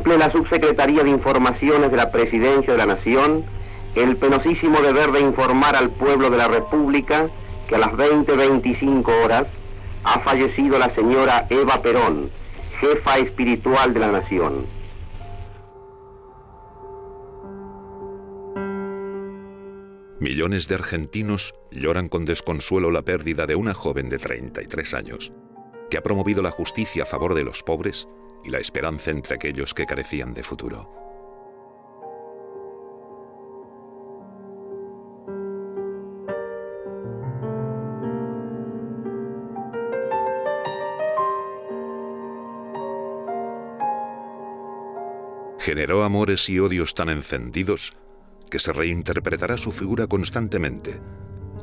cumple la Subsecretaría de Informaciones de la Presidencia de la Nación el penosísimo deber de informar al pueblo de la República que a las 20:25 horas ha fallecido la señora Eva Perón, jefa espiritual de la nación. Millones de argentinos lloran con desconsuelo la pérdida de una joven de 33 años, que ha promovido la justicia a favor de los pobres y la esperanza entre aquellos que carecían de futuro. Generó amores y odios tan encendidos que se reinterpretará su figura constantemente,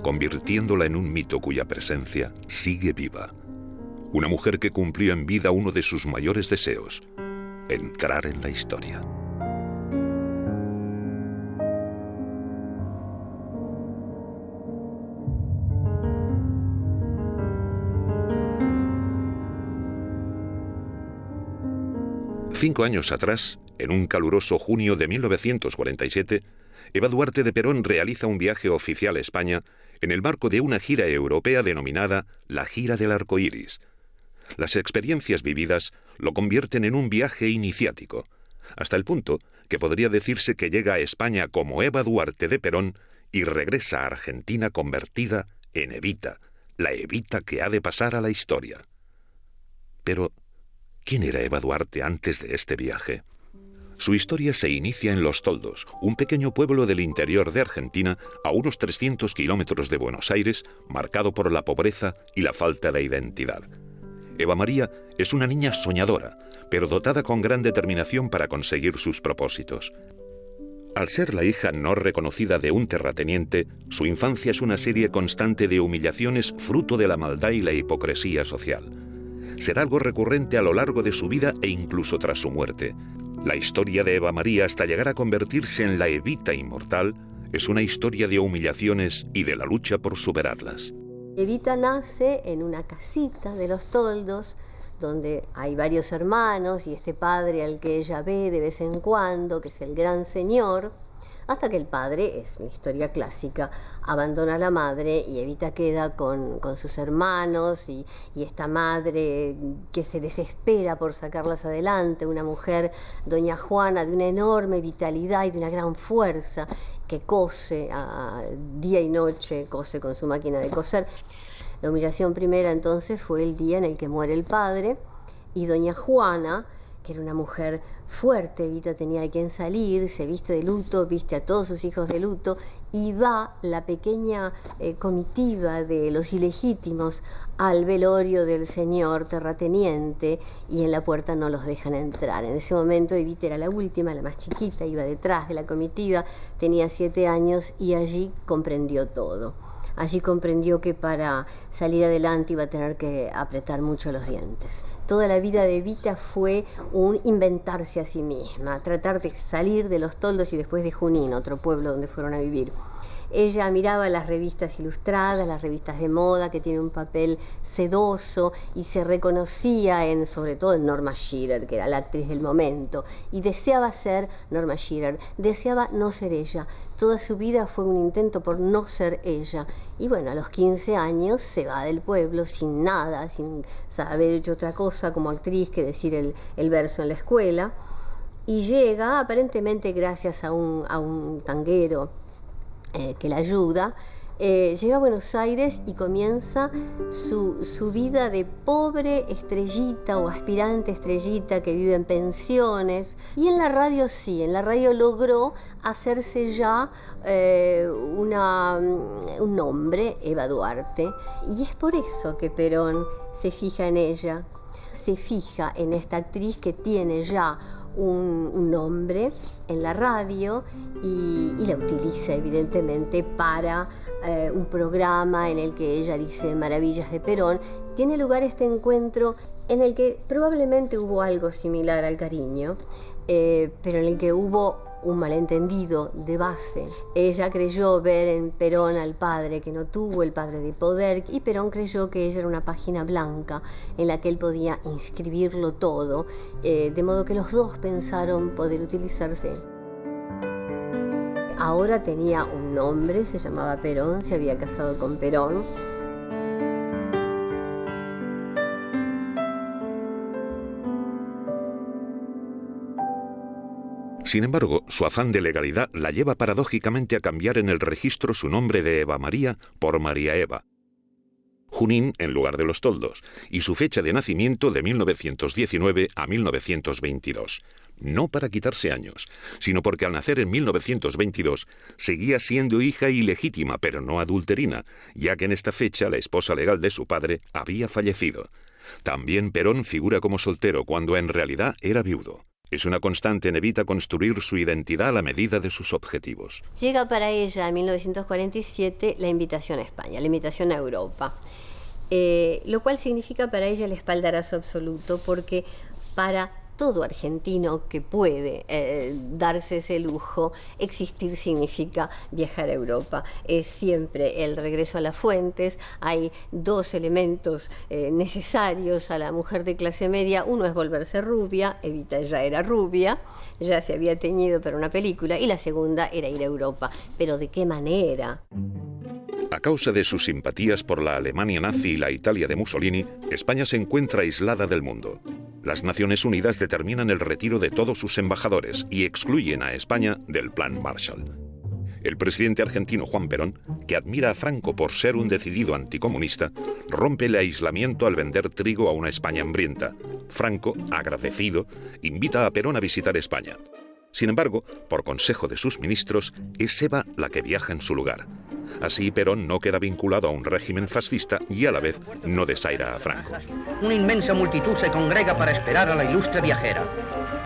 convirtiéndola en un mito cuya presencia sigue viva. Una mujer que cumplió en vida uno de sus mayores deseos, entrar en la historia. Cinco años atrás, en un caluroso junio de 1947, Eva Duarte de Perón realiza un viaje oficial a España en el marco de una gira europea denominada la Gira del Arco Iris. Las experiencias vividas lo convierten en un viaje iniciático, hasta el punto que podría decirse que llega a España como Eva Duarte de Perón y regresa a Argentina convertida en Evita, la Evita que ha de pasar a la historia. Pero, ¿quién era Eva Duarte antes de este viaje? Su historia se inicia en Los Toldos, un pequeño pueblo del interior de Argentina a unos 300 kilómetros de Buenos Aires, marcado por la pobreza y la falta de identidad. Eva María es una niña soñadora, pero dotada con gran determinación para conseguir sus propósitos. Al ser la hija no reconocida de un terrateniente, su infancia es una serie constante de humillaciones fruto de la maldad y la hipocresía social. Será algo recurrente a lo largo de su vida e incluso tras su muerte. La historia de Eva María hasta llegar a convertirse en la Evita inmortal es una historia de humillaciones y de la lucha por superarlas. Evita nace en una casita de Los Toldos, donde hay varios hermanos y este padre al que ella ve de vez en cuando, que es el gran señor, hasta que el padre, es una historia clásica, abandona a la madre y Evita queda con sus hermanos y esta madre que se desespera por sacarlas adelante, una mujer, doña Juana, de una enorme vitalidad y de una gran fuerza, que cose día y noche, cose con su máquina de coser. La humillación primera entonces fue el día en el que muere el padre y doña Juana, que era una mujer fuerte, Evita tenía de quién salir, se viste de luto, viste a todos sus hijos de luto y va la pequeña comitiva de los ilegítimos al velorio del señor terrateniente y en la puerta no los dejan entrar. En ese momento Evita era la última, la más chiquita, iba detrás de la comitiva, tenía 7 años y allí comprendió todo. Allí comprendió que para salir adelante iba a tener que apretar mucho los dientes. Toda la vida de Evita fue un inventarse a sí misma, tratar de salir de Los Toldos y después de Junín, otro pueblo donde fueron a vivir. Ella miraba las revistas ilustradas, las revistas de moda, que tienen un papel sedoso, y se reconocía sobre todo en Norma Shearer, que era la actriz del momento, y deseaba ser Norma Shearer, deseaba no ser ella. Toda su vida fue un intento por no ser ella. Y bueno, a los 15 años se va del pueblo sin nada, sin haber hecho otra cosa como actriz que decir el verso en la escuela, y llega, aparentemente gracias a un tanguero, que la ayuda, llega a Buenos Aires y comienza su vida de pobre estrellita o aspirante estrellita que vive en pensiones. Y en la radio sí, en la radio logró hacerse ya un nombre, Eva Duarte, y es por eso que Perón se fija en ella, se fija en esta actriz que tiene ya un nombre en la radio y la utiliza evidentemente para un programa en el que ella dice maravillas de Perón. Tiene lugar este encuentro en el que probablemente hubo algo similar al cariño, pero en el que hubo un malentendido de base. Ella creyó ver en Perón al padre que no tuvo, el padre de poder, y Perón creyó que ella era una página blanca en la que él podía inscribirlo todo, de modo que los dos pensaron poder utilizarse. Ahora tenía un nombre, se llamaba Perón, se había casado con Perón. Sin embargo, su afán de legalidad la lleva paradójicamente a cambiar en el registro su nombre de Eva María por María Eva. Junín en lugar de Los Toldos, y su fecha de nacimiento de 1919 a 1922. No para quitarse años, sino porque al nacer en 1922 seguía siendo hija ilegítima, pero no adulterina, ya que en esta fecha la esposa legal de su padre había fallecido. También Perón figura como soltero cuando en realidad era viudo. Es una constante en Evita construir su identidad a la medida de sus objetivos. Llega para ella en 1947 la invitación a España, la invitación a Europa, lo cual significa para ella el espaldarazo absoluto, porque para todo argentino que puede darse ese lujo, existir significa viajar a Europa. Es siempre el regreso a las fuentes. Hay dos elementos necesarios a la mujer de clase media. Uno es volverse rubia, Evita ya era rubia, ya se había teñido para una película, y la segunda era ir a Europa. Pero ¿de qué manera? A causa de sus simpatías por la Alemania nazi y la Italia de Mussolini, España se encuentra aislada del mundo. Las Naciones Unidas determinan el retiro de todos sus embajadores y excluyen a España del Plan Marshall. El presidente argentino Juan Perón, que admira a Franco por ser un decidido anticomunista, rompe el aislamiento al vender trigo a una España hambrienta. Franco, agradecido, invita a Perón a visitar España. Sin embargo, por consejo de sus ministros, es Eva la que viaja en su lugar. Así Perón no queda vinculado a un régimen fascista y a la vez no desaira a Franco. Una inmensa multitud se congrega para esperar a la ilustre viajera.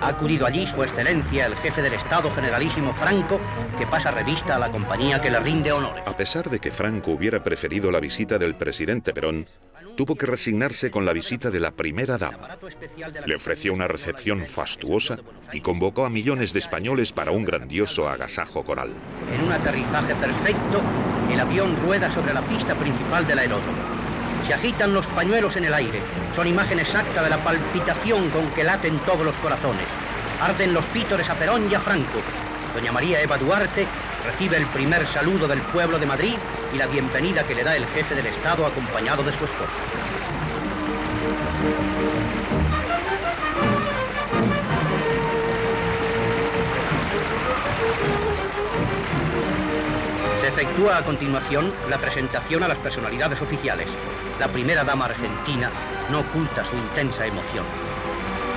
Ha acudido allí su excelencia, el jefe del Estado generalísimo Franco, que pasa revista a la compañía que le rinde honores. A pesar de que Franco hubiera preferido la visita del presidente Perón, tuvo que resignarse con la visita de la primera dama. Le ofreció una recepción fastuosa y convocó a millones de españoles para un grandioso agasajo coral. En un aterrizaje perfecto, el avión rueda sobre la pista principal del aeródromo. Se agitan los pañuelos en el aire. Son imagen exacta de la palpitación con que laten todos los corazones. Arden los pítores a Perón y a Franco. Doña María Eva Duarte recibe el primer saludo del pueblo de Madrid y la bienvenida que le da el jefe del Estado acompañado de su esposo. Se efectúa a continuación la presentación a las personalidades oficiales. La primera dama argentina no oculta su intensa emoción.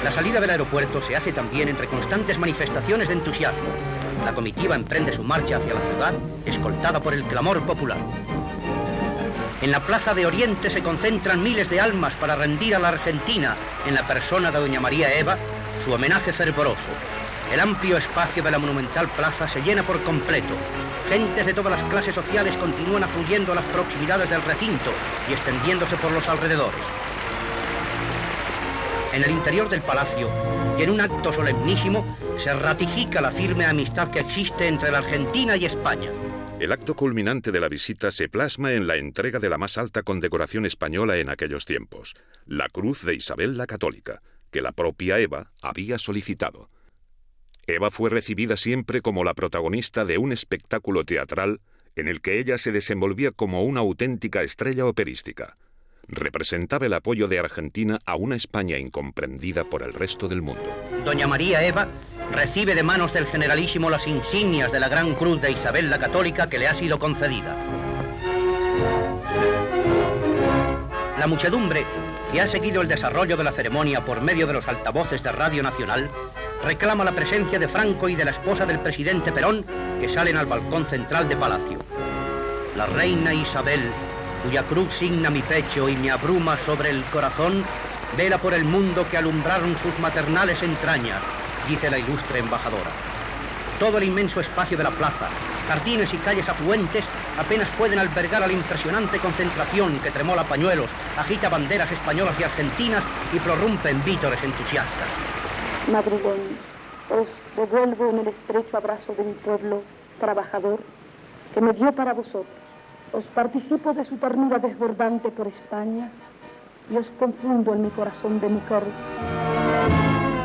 La salida del aeropuerto se hace también entre constantes manifestaciones de entusiasmo. La comitiva emprende su marcha hacia la ciudad, escoltada por el clamor popular. En la Plaza de Oriente se concentran miles de almas para rendir a la Argentina, en la persona de doña María Eva, su homenaje fervoroso. El amplio espacio de la monumental plaza se llena por completo. Gentes de todas las clases sociales continúan afluyendo a las proximidades del recinto y extendiéndose por los alrededores. En el interior del palacio, y en un acto solemnísimo, se ratifica la firme amistad que existe entre la Argentina y España. El acto culminante de la visita se plasma en la entrega de la más alta condecoración española en aquellos tiempos, la Cruz de Isabel la Católica, que la propia Eva había solicitado. Eva fue recibida siempre como la protagonista de un espectáculo teatral en el que ella se desenvolvía como una auténtica estrella operística. Representaba el apoyo de Argentina a una España incomprendida por el resto del mundo. Doña María Eva recibe de manos del generalísimo las insignias de la Gran Cruz de Isabel la Católica que le ha sido concedida. La muchedumbre, que ha seguido el desarrollo de la ceremonia por medio de los altavoces de Radio Nacional, reclama la presencia de Franco y de la esposa del presidente Perón, que salen al balcón central de Palacio. La reina Isabel, cuya cruz signa mi pecho y me abruma sobre el corazón, vela por el mundo que alumbraron sus maternales entrañas, dice la ilustre embajadora. Todo el inmenso espacio de la plaza, jardines y calles afluentes apenas pueden albergar a la impresionante concentración que tremola pañuelos, agita banderas españolas y argentinas y prorrumpe en vítores entusiastas. Madrugón, os devuelvo en el estrecho abrazo de mi pueblo trabajador que me dio para vosotros. Os participo de su ternura desbordante por España y os confundo en mi corazón de mujer.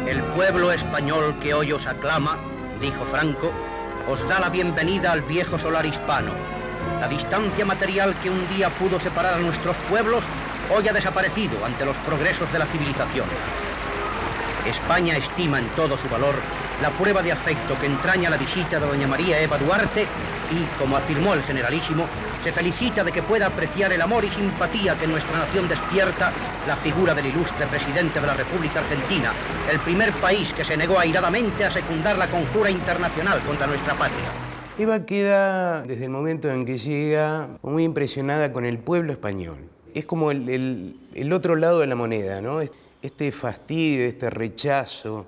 El pueblo español que hoy os aclama, dijo Franco, os da la bienvenida al viejo solar hispano. La distancia material que un día pudo separar a nuestros pueblos hoy ha desaparecido ante los progresos de la civilización. España estima en todo su valor la prueba de afecto que entraña la visita de doña María Eva Duarte y, como afirmó el generalísimo, se felicita de que pueda apreciar el amor y simpatía que nuestra nación despierta la figura del ilustre presidente de la República Argentina, el primer país que se negó airadamente a secundar la conjura internacional contra nuestra patria. Eva queda, desde el momento en que llega, muy impresionada con el pueblo español. Es como el otro lado de la moneda, ¿no? Este fastidio, este rechazo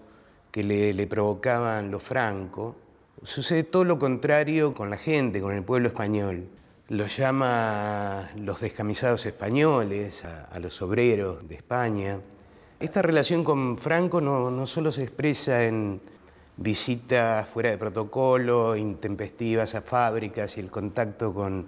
que le provocaban los Franco. Sucede todo lo contrario con la gente, con el pueblo español. Los llama los descamisados españoles, a los obreros de España. Esta relación con Franco no solo se expresa en visitas fuera de protocolo, intempestivas a fábricas y el contacto con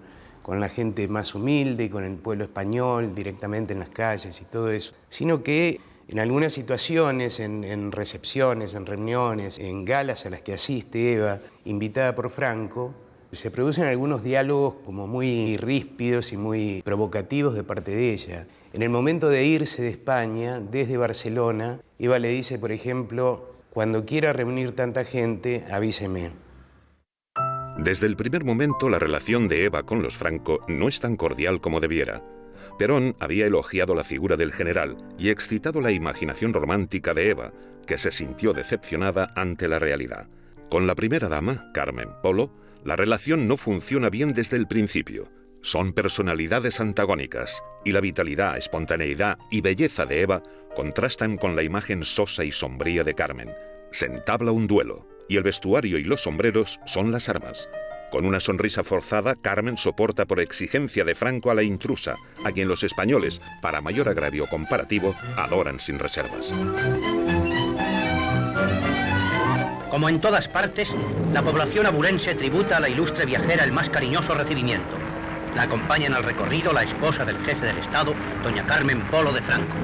la gente más humilde y con el pueblo español directamente en las calles y todo eso, sino que en algunas situaciones, en recepciones, en reuniones, en galas a las que asiste Eva, invitada por Franco, se producen algunos diálogos como muy ríspidos y muy provocativos de parte de ella. En el momento de irse de España, desde Barcelona, Eva le dice, por ejemplo, cuando quiera reunir tanta gente, avíseme. Desde el primer momento, la relación de Eva con los Franco no es tan cordial como debiera. Perón había elogiado la figura del general y excitado la imaginación romántica de Eva, que se sintió decepcionada ante la realidad. Con la primera dama, Carmen Polo, la relación no funciona bien desde el principio. Son personalidades antagónicas y la vitalidad, espontaneidad y belleza de Eva contrastan con la imagen sosa y sombría de Carmen. Se entabla un duelo y el vestuario y los sombreros son las armas. Con una sonrisa forzada, Carmen soporta por exigencia de Franco a la intrusa, a quien los españoles, para mayor agravio comparativo, adoran sin reservas. Como en todas partes, la población aburense tributa a la ilustre viajera el más cariñoso recibimiento. La acompañan al recorrido la esposa del jefe del Estado, doña Carmen Polo de Franco.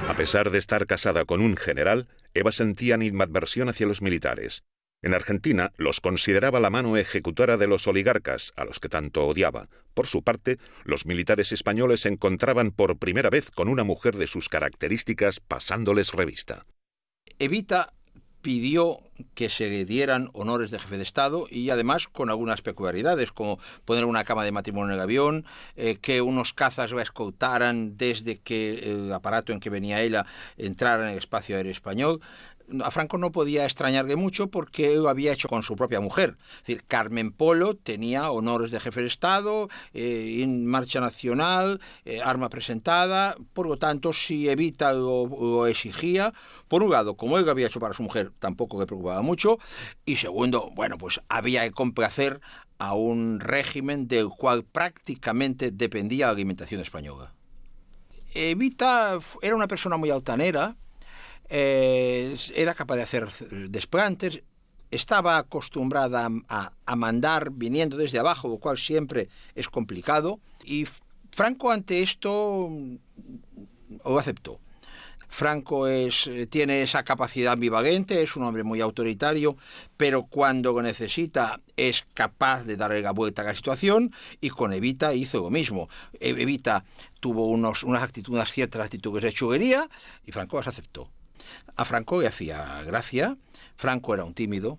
A pesar de estar casada con un general, Eva sentía animadversión hacia los militares. En Argentina los consideraba la mano ejecutora de los oligarcas, a los que tanto odiaba. Por su parte, los militares españoles se encontraban por primera vez con una mujer de sus características pasándoles revista. Evita pidió que se dieran honores de jefe de Estado y además con algunas peculiaridades, como poner una cama de matrimonio en el avión, que unos cazas la escoltaran desde que el aparato en que venía ella entrara en el espacio aéreo español. A Franco no podía extrañarle mucho porque lo había hecho con su propia mujer. Es decir, Carmen Polo tenía honores de jefe de Estado, en marcha nacional, arma presentada. Por lo tanto, si Evita lo exigía, por un lado, como él lo había hecho para su mujer, tampoco le preocupaba mucho. Y segundo, bueno, pues había que complacer a un régimen del cual prácticamente dependía la alimentación española. Evita era una persona muy altanera. Era capaz de hacer desplantes, estaba acostumbrada a mandar viniendo desde abajo, lo cual siempre es complicado, y Franco ante esto lo aceptó. Franco tiene esa capacidad ambivalente, es un hombre muy autoritario, pero cuando lo necesita es capaz de darle la vuelta a la situación, y con Evita hizo lo mismo. Evita tuvo unas ciertas actitudes de chulería y Franco las aceptó. A Franco le hacía gracia. Franco era un tímido,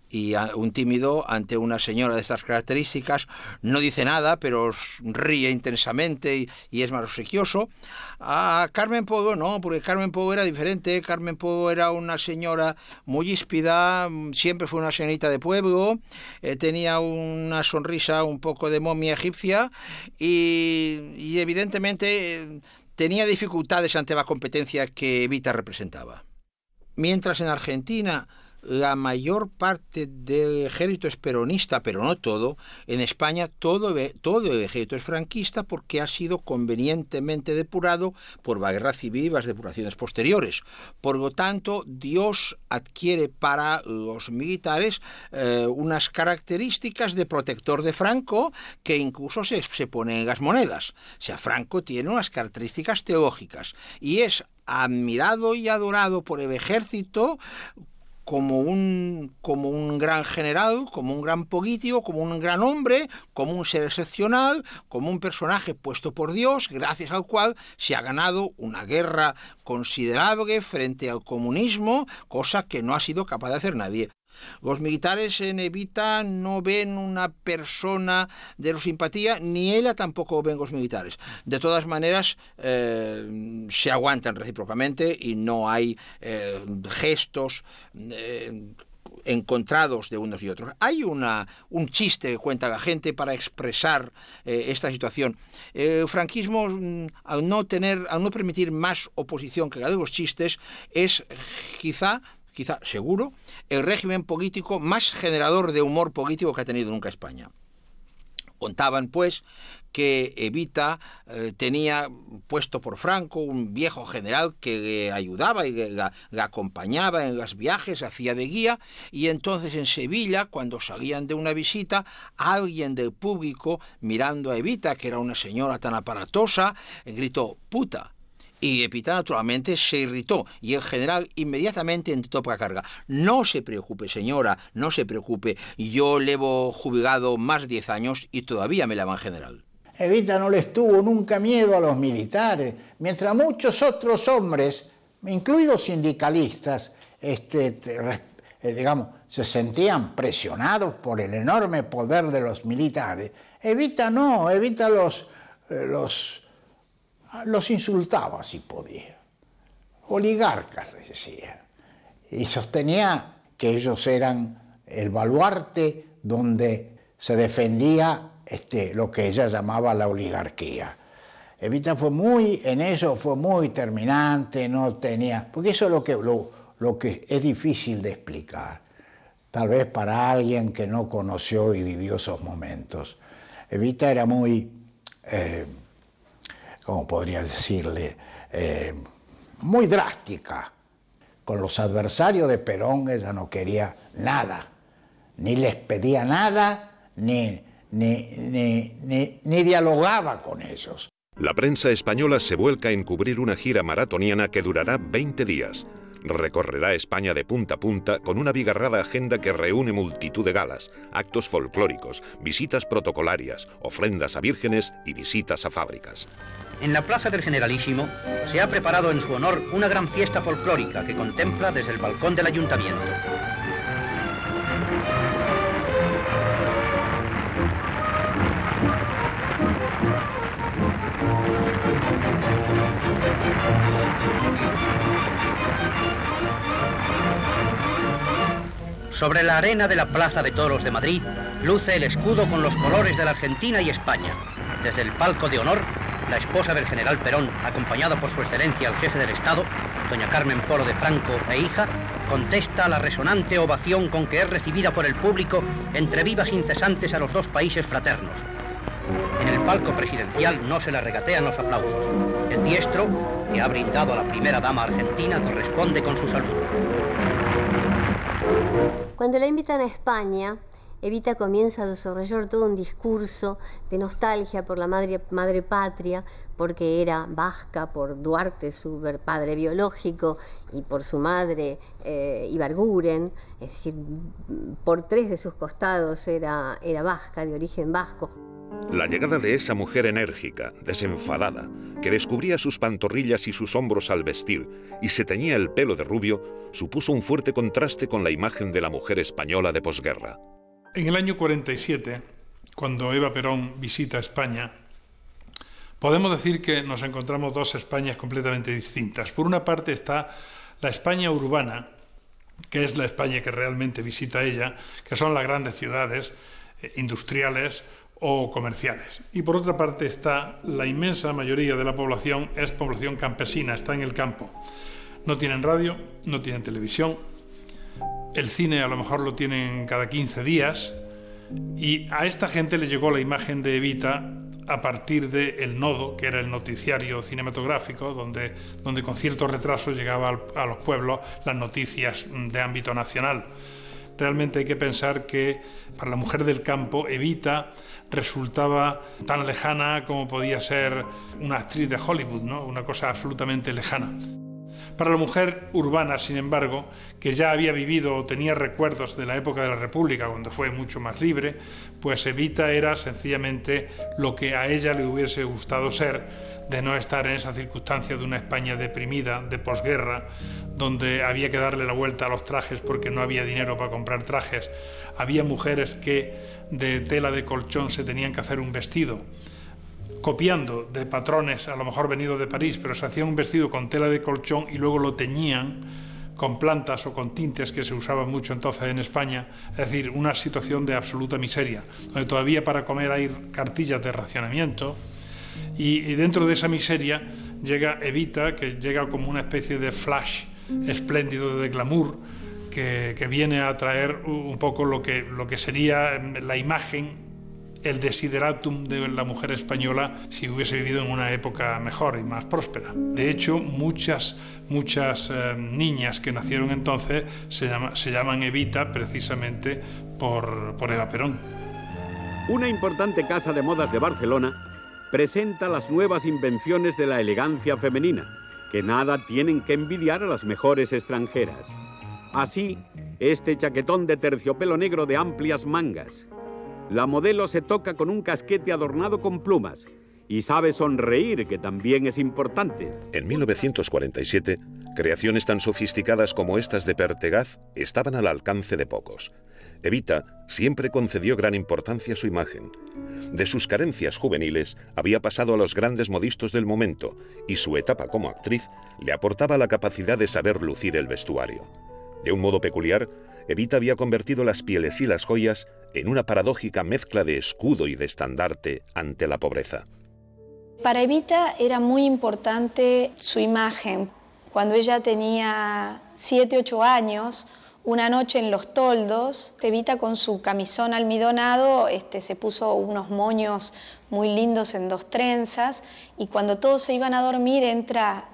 y un tímido ante una señora de estas características no dice nada, pero ríe intensamente y es más obsequioso. A Carmen Polo no, porque Carmen Polo era diferente. Carmen Polo era una señora muy híspida, siempre fue una señorita de pueblo, tenía una sonrisa un poco de momia egipcia y evidentemente tenía dificultades ante la competencia que Evita representaba. Mientras en Argentina la mayor parte del ejército es peronista, pero no todo. En España todo el ejército es franquista porque ha sido convenientemente depurado por la guerra civil y las depuraciones posteriores. Por lo tanto, Dios adquiere para los militares unas características de protector de Franco que incluso se ponen en las monedas. O sea, Franco tiene unas características teológicas y es admirado y adorado por el ejército como un gran general, como un gran político, como un gran hombre, como un ser excepcional, como un personaje puesto por Dios, gracias al cual se ha ganado una guerra considerable frente al comunismo, cosa que no ha sido capaz de hacer nadie. Los militares en Evita no ven una persona de su simpatía, ni ella tampoco ven los militares. De todas maneras, se aguantan recíprocamente y no hay gestos encontrados de unos y otros. Hay un chiste que cuenta la gente para expresar esta situación. El franquismo, al no permitir más oposición que la de los chistes, es quizá seguro, el régimen político más generador de humor político que ha tenido nunca España. Contaban, pues, que Evita tenía puesto por Franco un viejo general que le ayudaba y la acompañaba en los viajes, hacía de guía, y entonces en Sevilla, cuando salían de una visita, alguien del público, mirando a Evita, que era una señora tan aparatosa, gritó «puta». Y Evita naturalmente se irritó y el general inmediatamente entró para carga. No se preocupe, señora, no se preocupe, yo llevo jubilado más de 10 años y todavía me llaman general. Evita no les tuvo nunca miedo a los militares, mientras muchos otros hombres, incluidos sindicalistas, se sentían presionados por el enorme poder de los militares. Evita no, Evita los insultaba si podía, oligarcas les decía, y sostenía que ellos eran el baluarte donde se defendía lo que ella llamaba la oligarquía. Evita fue muy terminante, no tenía, porque eso es lo que es difícil de explicar, tal vez para alguien que no conoció y vivió esos momentos. Evita era muy ¿cómo podría decirle? Muy drástica. Con los adversarios de Perón ella no quería nada, ni les pedía nada, ni dialogaba con ellos. La prensa española se vuelca en cubrir una gira maratoniana que durará 20 días. Recorrerá España de punta a punta con una abigarrada agenda que reúne multitud de galas, actos folclóricos, visitas protocolarias, ofrendas a vírgenes y visitas a fábricas. En la Plaza del Generalísimo se ha preparado en su honor una gran fiesta folclórica que contempla desde el balcón del ayuntamiento. Sobre la arena de la Plaza de Toros de Madrid luce el escudo con los colores de la Argentina y España. Desde el palco de honor, la esposa del general Perón, acompañada por su excelencia el jefe del Estado, doña Carmen Polo de Franco e hija, contesta a la resonante ovación con que es recibida por el público entre vivas incesantes a los dos países fraternos. En el palco presidencial no se le regatean los aplausos. El diestro, que ha brindado a la primera dama argentina, corresponde con su saludo. Cuando la invitan a España, Evita comienza a desarrollar todo un discurso de nostalgia por la madre patria, porque era vasca, por Duarte, su padre biológico, y por su madre Ibarguren, es decir, por 3 de sus costados era vasca, de origen vasco. La llegada de esa mujer enérgica, desenfadada, que descubría sus pantorrillas y sus hombros al vestir y se teñía el pelo de rubio, supuso un fuerte contraste con la imagen de la mujer española de posguerra. En el año 47, cuando Eva Perón visita España, podemos decir que nos encontramos dos Españas completamente distintas. Por una parte está la España urbana, que es la España que realmente visita ella, que son las grandes ciudades industriales o comerciales. Y por otra parte está la inmensa mayoría de la población, es población campesina, está en el campo. No tienen radio, no tienen televisión, el cine a lo mejor lo tienen cada 15 días, y a esta gente le llegó la imagen de Evita a partir de El Nodo, que era el noticiario cinematográfico, donde con cierto retraso llegaba a los pueblos las noticias de ámbito nacional. Realmente hay que pensar que para la mujer del campo, Evita resultaba tan lejana como podía ser una actriz de Hollywood, ¿no? Una cosa absolutamente lejana. Para la mujer urbana, sin embargo, que ya había vivido o tenía recuerdos de la época de la República, cuando fue mucho más libre, pues Evita era sencillamente lo que a ella le hubiese gustado ser, de no estar en esa circunstancia de una España deprimida, de posguerra, donde había que darle la vuelta a los trajes porque no había dinero para comprar trajes. Había mujeres que de tela de colchón se tenían que hacer un vestido, copiando de patrones a lo mejor venidos de París, pero se hacía un vestido con tela de colchón y luego lo teñían con plantas o con tintes que se usaban mucho entonces en España. Es decir, una situación de absoluta miseria, donde todavía para comer hay cartillas de racionamiento, y dentro de esa miseria llega Evita, que llega como una especie de flash espléndido de glamour, que viene a traer un poco lo que sería la imagen, el desideratum de la mujer española si hubiese vivido en una época mejor y más próspera. De hecho, muchas niñas que nacieron entonces se llaman Evita precisamente por Eva Perón. Una importante casa de modas de Barcelona presenta las nuevas invenciones de la elegancia femenina, que nada tienen que envidiar a las mejores extranjeras. Así, este chaquetón de terciopelo negro de amplias mangas. La modelo se toca con un casquete adornado con plumas y sabe sonreír, que también es importante. En 1947, creaciones tan sofisticadas como estas de Pertegaz estaban al alcance de pocos. Evita siempre concedió gran importancia a su imagen. De sus carencias juveniles había pasado a los grandes modistos del momento, y su etapa como actriz le aportaba la capacidad de saber lucir el vestuario. De un modo peculiar, Evita había convertido las pieles y las joyas en una paradójica mezcla de escudo y de estandarte ante la pobreza. Para Evita era muy importante su imagen. Cuando ella tenía 7, 8 años, una noche en Los Toldos, Evita con su camisón almidonado se puso unos moños muy lindos en 2 trenzas, y cuando todos se iban a dormir entra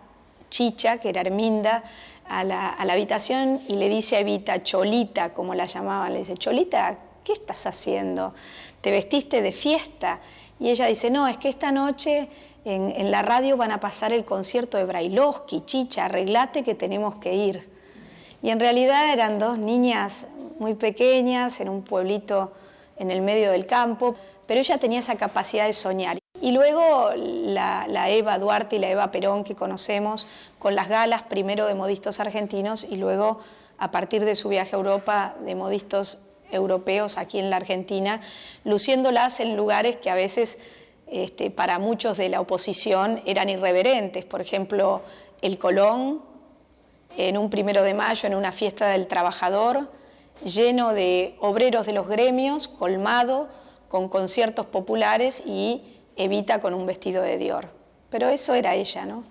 Chicha, que era Herminda, a la habitación y le dice a Evita, Cholita, como la llamaban, le dice, Cholita, ¿qué estás haciendo? ¿Te vestiste de fiesta? Y ella dice, no, es que esta noche en la radio van a pasar el concierto de Brailovsky, Chicha, arreglate que tenemos que ir. Y en realidad eran 2 niñas muy pequeñas en un pueblito en el medio del campo, pero ella tenía esa capacidad de soñar. Y luego la Eva Duarte y la Eva Perón que conocemos, con las galas primero de modistos argentinos y luego, a partir de su viaje a Europa, de modistos europeos aquí en la Argentina, luciéndolas en lugares que a veces para muchos de la oposición eran irreverentes. Por ejemplo, el Colón, en un 1 de mayo, en una fiesta del trabajador, lleno de obreros de los gremios, colmado, con conciertos populares, y Evita con un vestido de Dior. Pero eso era ella, ¿no?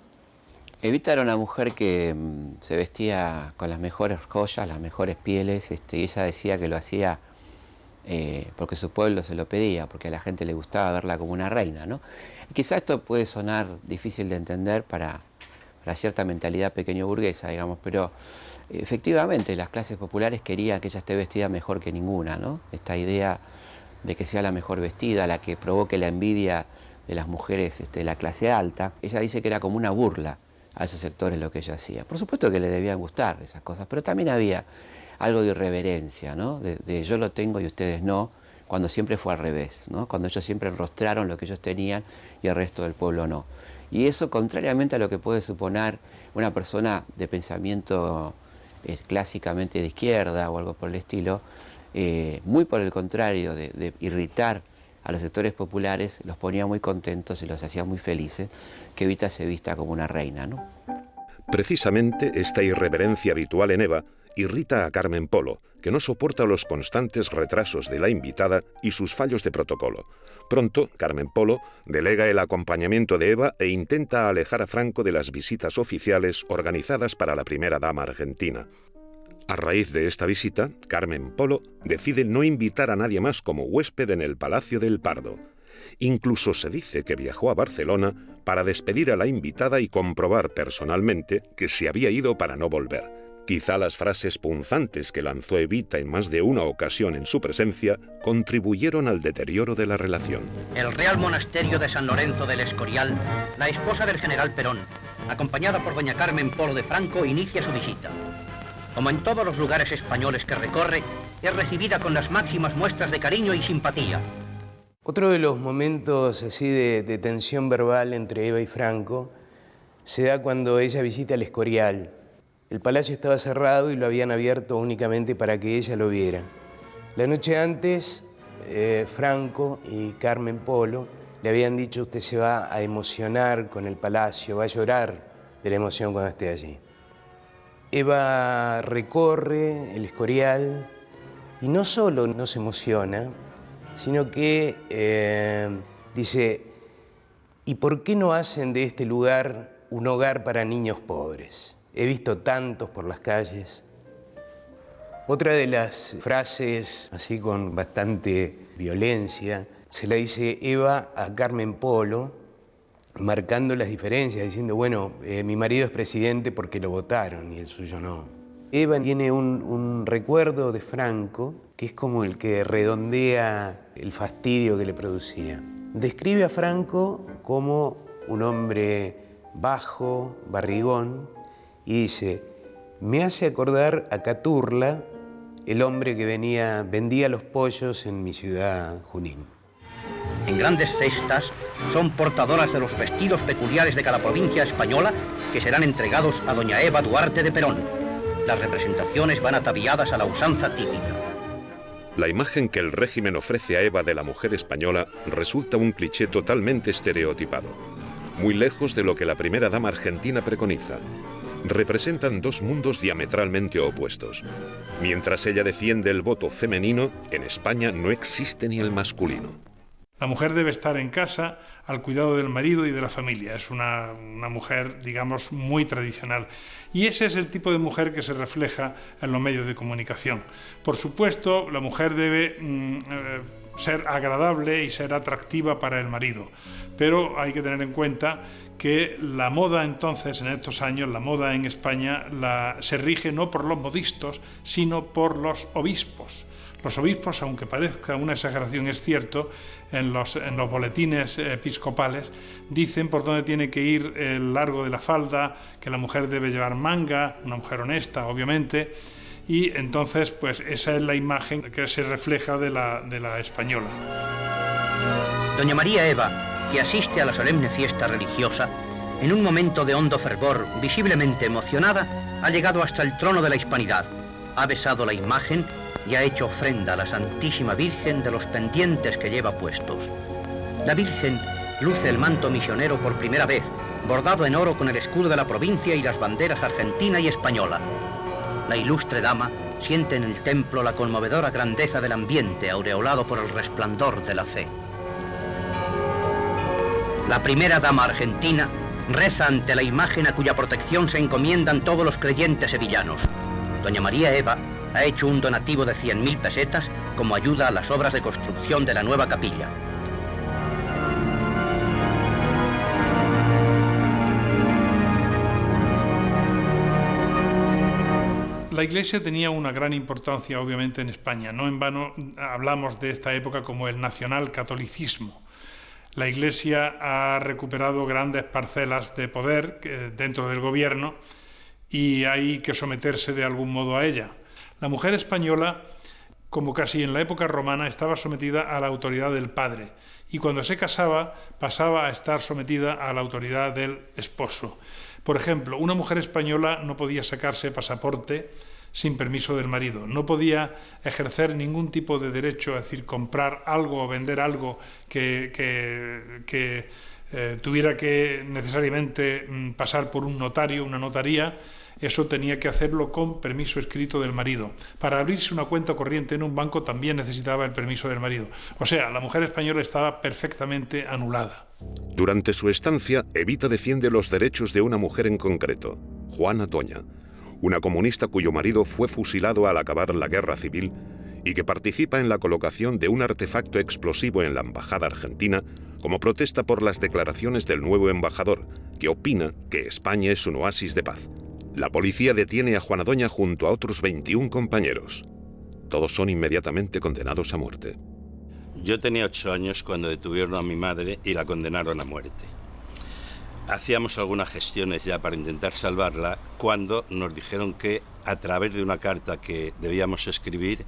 Evita era una mujer que se vestía con las mejores joyas, las mejores pieles, y ella decía que lo hacía porque su pueblo se lo pedía, porque a la gente le gustaba verla como una reina, ¿no? Quizá esto puede sonar difícil de entender para cierta mentalidad pequeño burguesa, digamos, pero efectivamente las clases populares querían que ella esté vestida mejor que ninguna, ¿no? Esta idea de que sea la mejor vestida, la que provoque la envidia de las mujeres de la clase alta. Ella dice que era como una burla a esos sectores lo que ella hacía. Por supuesto que le debían gustar esas cosas, pero también había algo de irreverencia, ¿no? De yo lo tengo y ustedes no, cuando siempre fue al revés, ¿no? Cuando ellos siempre rostraron lo que ellos tenían y el resto del pueblo no. Y eso, contrariamente a lo que puede suponer una persona de pensamiento clásicamente de izquierda o algo por el estilo, muy por el contrario de irritar a los sectores populares, los ponía muy contentos y los hacía muy felices que Evita se vista como una reina, ¿no? Precisamente esta irreverencia habitual en Eva irrita a Carmen Polo, que no soporta los constantes retrasos de la invitada y sus fallos de protocolo. Pronto, Carmen Polo delega el acompañamiento de Eva e intenta alejar a Franco de las visitas oficiales organizadas para la primera dama argentina. A raíz de esta visita, Carmen Polo decide no invitar a nadie más como huésped en el Palacio del Pardo. Incluso se dice que viajó a Barcelona para despedir a la invitada y comprobar personalmente que se había ido para no volver. Quizá las frases punzantes que lanzó Evita en más de una ocasión en su presencia contribuyeron al deterioro de la relación. El Real Monasterio de San Lorenzo del Escorial, la esposa del general Perón, acompañada por doña Carmen Polo de Franco, inicia su visita. Como en todos los lugares españoles que recorre, es recibida con las máximas muestras de cariño y simpatía. Otro de los momentos así de tensión verbal entre Eva y Franco se da cuando ella visita el Escorial. El palacio estaba cerrado y lo habían abierto únicamente para que ella lo viera. La noche antes, Franco y Carmen Polo le habían dicho: usted se va a emocionar con el palacio, va a llorar de la emoción cuando esté allí. Eva recorre el Escorial y no solo no se emociona, sino que dice: ¿y por qué no hacen de este lugar un hogar para niños pobres? He visto tantos por las calles. Otra de las frases, así con bastante violencia, se la dice Eva a Carmen Polo, marcando las diferencias, diciendo: bueno, mi marido es presidente porque lo votaron y el suyo no. Eva tiene un recuerdo de Franco que es como el que redondea el fastidio que le producía. Describe a Franco como un hombre bajo, barrigón, y dice: me hace acordar a Caturla, el hombre que vendía los pollos en mi ciudad, Junín. En grandes cestas son portadoras de los vestidos peculiares de cada provincia española que serán entregados a doña Eva Duarte de Perón. Las representaciones van ataviadas a la usanza típica. La imagen que el régimen ofrece a Eva de la mujer española resulta un cliché totalmente estereotipado, muy lejos de lo que la primera dama argentina preconiza. Representan dos mundos diametralmente opuestos. Mientras ella defiende el voto femenino, en España no existe ni el masculino. La mujer debe estar en casa al cuidado del marido y de la familia. Es una mujer, digamos, muy tradicional. Y ese es el tipo de mujer que se refleja en los medios de comunicación. Por supuesto, la mujer debe ser agradable y ser atractiva para el marido. Pero hay que tener en cuenta que la moda entonces, en estos años, la moda en España se rige no por los modistos, sino por los obispos. Los obispos, aunque parezca una exageración, es cierto, en los boletines episcopales dicen por dónde tiene que ir el largo de la falda, que la mujer debe llevar manga, una mujer honesta, obviamente, y entonces pues esa es la imagen que se refleja de la española. Doña María Eva, que asiste a la solemne fiesta religiosa, en un momento de hondo fervor, visiblemente emocionada, ha llegado hasta el trono de la Hispanidad, ha besado la imagen y ha hecho ofrenda a la Santísima Virgen de los pendientes que lleva puestos. La Virgen luce el manto misionero por primera vez, bordado en oro con el escudo de la provincia y las banderas argentina y española. La ilustre dama siente en el templo la conmovedora grandeza del ambiente aureolado por el resplandor de la fe. La primera dama argentina reza ante la imagen a cuya protección se encomiendan todos los creyentes sevillanos. Doña María Eva ha hecho un donativo de 100.000 pesetas como ayuda a las obras de construcción de la nueva capilla. La Iglesia tenía una gran importancia, obviamente, en España. No en vano hablamos de esta época como el nacionalcatolicismo. La Iglesia ha recuperado grandes parcelas de poder dentro del gobierno y hay que someterse de algún modo a ella. La mujer española, como casi en la época romana, estaba sometida a la autoridad del padre y cuando se casaba pasaba a estar sometida a la autoridad del esposo. Por ejemplo, una mujer española no podía sacarse pasaporte sin permiso del marido, no podía ejercer ningún tipo de derecho, es decir, comprar algo o vender algo que tuviera que necesariamente pasar por un notario, una notaría. Eso tenía que hacerlo con permiso escrito del marido. Para abrirse una cuenta corriente en un banco también necesitaba el permiso del marido. O sea, la mujer española estaba perfectamente anulada. Durante su estancia, Evita defiende los derechos de una mujer en concreto, Juana Toña, una comunista cuyo marido fue fusilado al acabar la guerra civil y que participa en la colocación de un artefacto explosivo en la embajada argentina como protesta por las declaraciones del nuevo embajador, que opina que España es un oasis de paz. La policía detiene a Juana Doña junto a otros 21 compañeros. Todos son inmediatamente condenados a muerte. Yo tenía 8 años cuando detuvieron a mi madre y la condenaron a muerte. Hacíamos algunas gestiones ya para intentar salvarla cuando nos dijeron que a través de una carta que debíamos escribir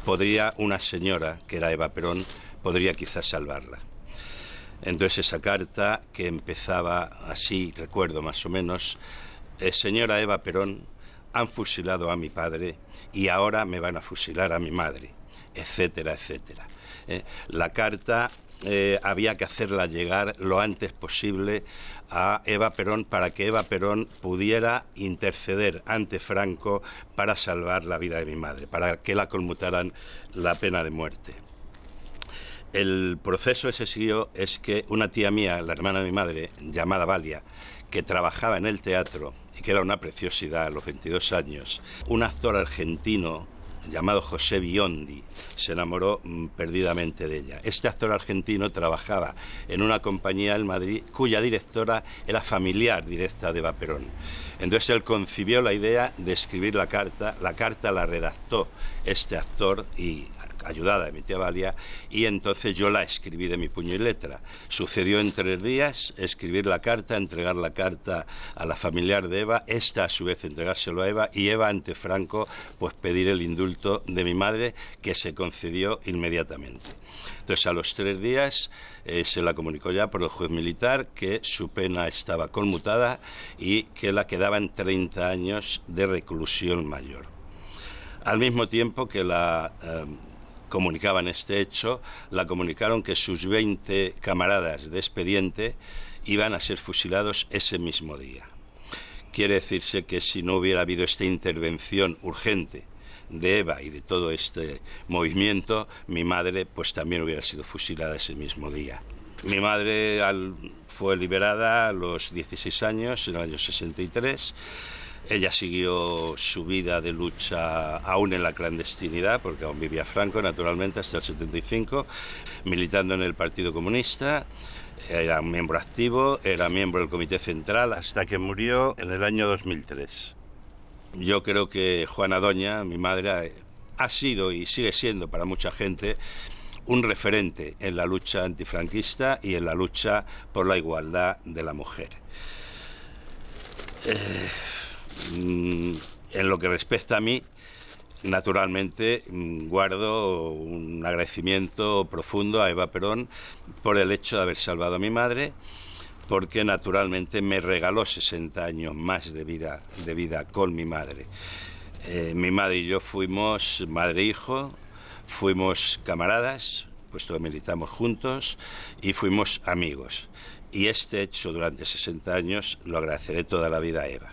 podría una señora, que era Eva Perón, podría quizás salvarla. Entonces esa carta, que empezaba así, recuerdo más o menos: señora Eva Perón, han fusilado a mi padre y ahora me van a fusilar a mi madre, etcétera, etcétera. La carta había que hacerla llegar lo antes posible a Eva Perón para que Eva Perón pudiera interceder ante Franco para salvar la vida de mi madre, para que la conmutaran la pena de muerte. El proceso ese siguió es que una tía mía, la hermana de mi madre, llamada Valia, que trabajaba en el teatro y que era una preciosidad a los 22 años, un actor argentino llamado José Biondi se enamoró perdidamente de ella. Este actor argentino trabajaba en una compañía en Madrid cuya directora era familiar directa de Eva Perón. Entonces él concibió la idea de escribir la carta la redactó este actor y ayudada de mi tía Valia, y entonces yo la escribí de mi puño y letra. Sucedió en 3 días escribir la carta, entregar la carta a la familiar de Eva, esta a su vez entregárselo a Eva, y Eva ante Franco pues pedir el indulto de mi madre, que se concedió inmediatamente. Entonces a los 3 días se la comunicó ya por el juez militar que su pena estaba conmutada y que la quedaban 30 años de reclusión mayor. Al mismo tiempo que la comunicaban este hecho, la comunicaron que sus 20 camaradas de expediente iban a ser fusilados ese mismo día. Quiere decirse que si no hubiera habido esta intervención urgente de Eva y de todo este movimiento, mi madre pues también hubiera sido fusilada ese mismo día. Mi madre fue liberada a los 16 años, en el año 63. Ella siguió su vida de lucha aún en la clandestinidad, porque aún vivía Franco, naturalmente, hasta el 75, militando en el Partido Comunista. Era un miembro activo, era miembro del Comité Central, hasta que murió en el año 2003. Yo creo que Juana Doña, mi madre, ha sido y sigue siendo para mucha gente un referente en la lucha antifranquista y en la lucha por la igualdad de la mujer. En lo que respecta a mí, naturalmente guardo un agradecimiento profundo a Eva Perón por el hecho de haber salvado a mi madre, porque naturalmente me regaló 60 años más de vida con mi madre. Mi madre y yo fuimos madre e hijo, fuimos camaradas, puesto que militamos juntos, y fuimos amigos. Y este hecho durante 60 años lo agradeceré toda la vida a Eva.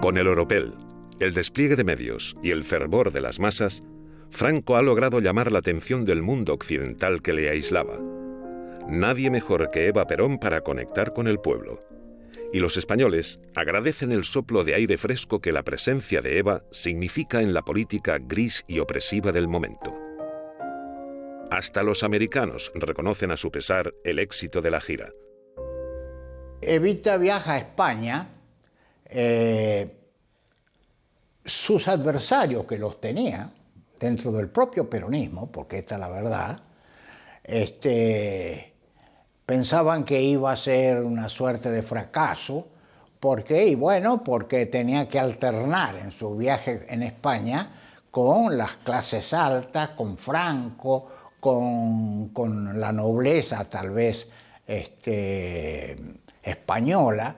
Con el oropel, el despliegue de medios y el fervor de las masas, Franco ha logrado llamar la atención del mundo occidental que le aislaba. Nadie mejor que Eva Perón para conectar con el pueblo. Y los españoles agradecen el soplo de aire fresco que la presencia de Eva significa en la política gris y opresiva del momento. Hasta los americanos reconocen a su pesar el éxito de la gira. Evita viaja a España. Sus adversarios, que los tenía dentro del propio peronismo, porque esta es la verdad, pensaban que iba a ser una suerte de fracaso. ¿Por qué? Y bueno, porque tenía que alternar en su viaje en España con las clases altas, con Franco, con la nobleza tal vez española.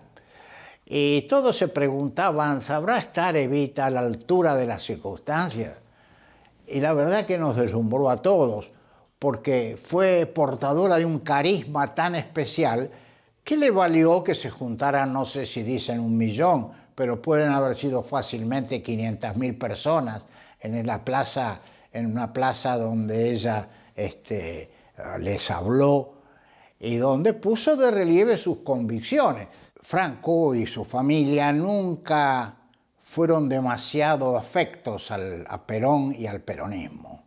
Y todos se preguntaban, ¿sabrá estar Evita a la altura de las circunstancias? Y la verdad que nos deslumbró a todos, porque fue portadora de un carisma tan especial que le valió que se juntaran, no sé si dicen 1 millón, pero pueden haber sido fácilmente 500.000 personas en una plaza donde ella les habló y donde puso de relieve sus convicciones. Franco y su familia nunca fueron demasiado afectos a Perón y al peronismo.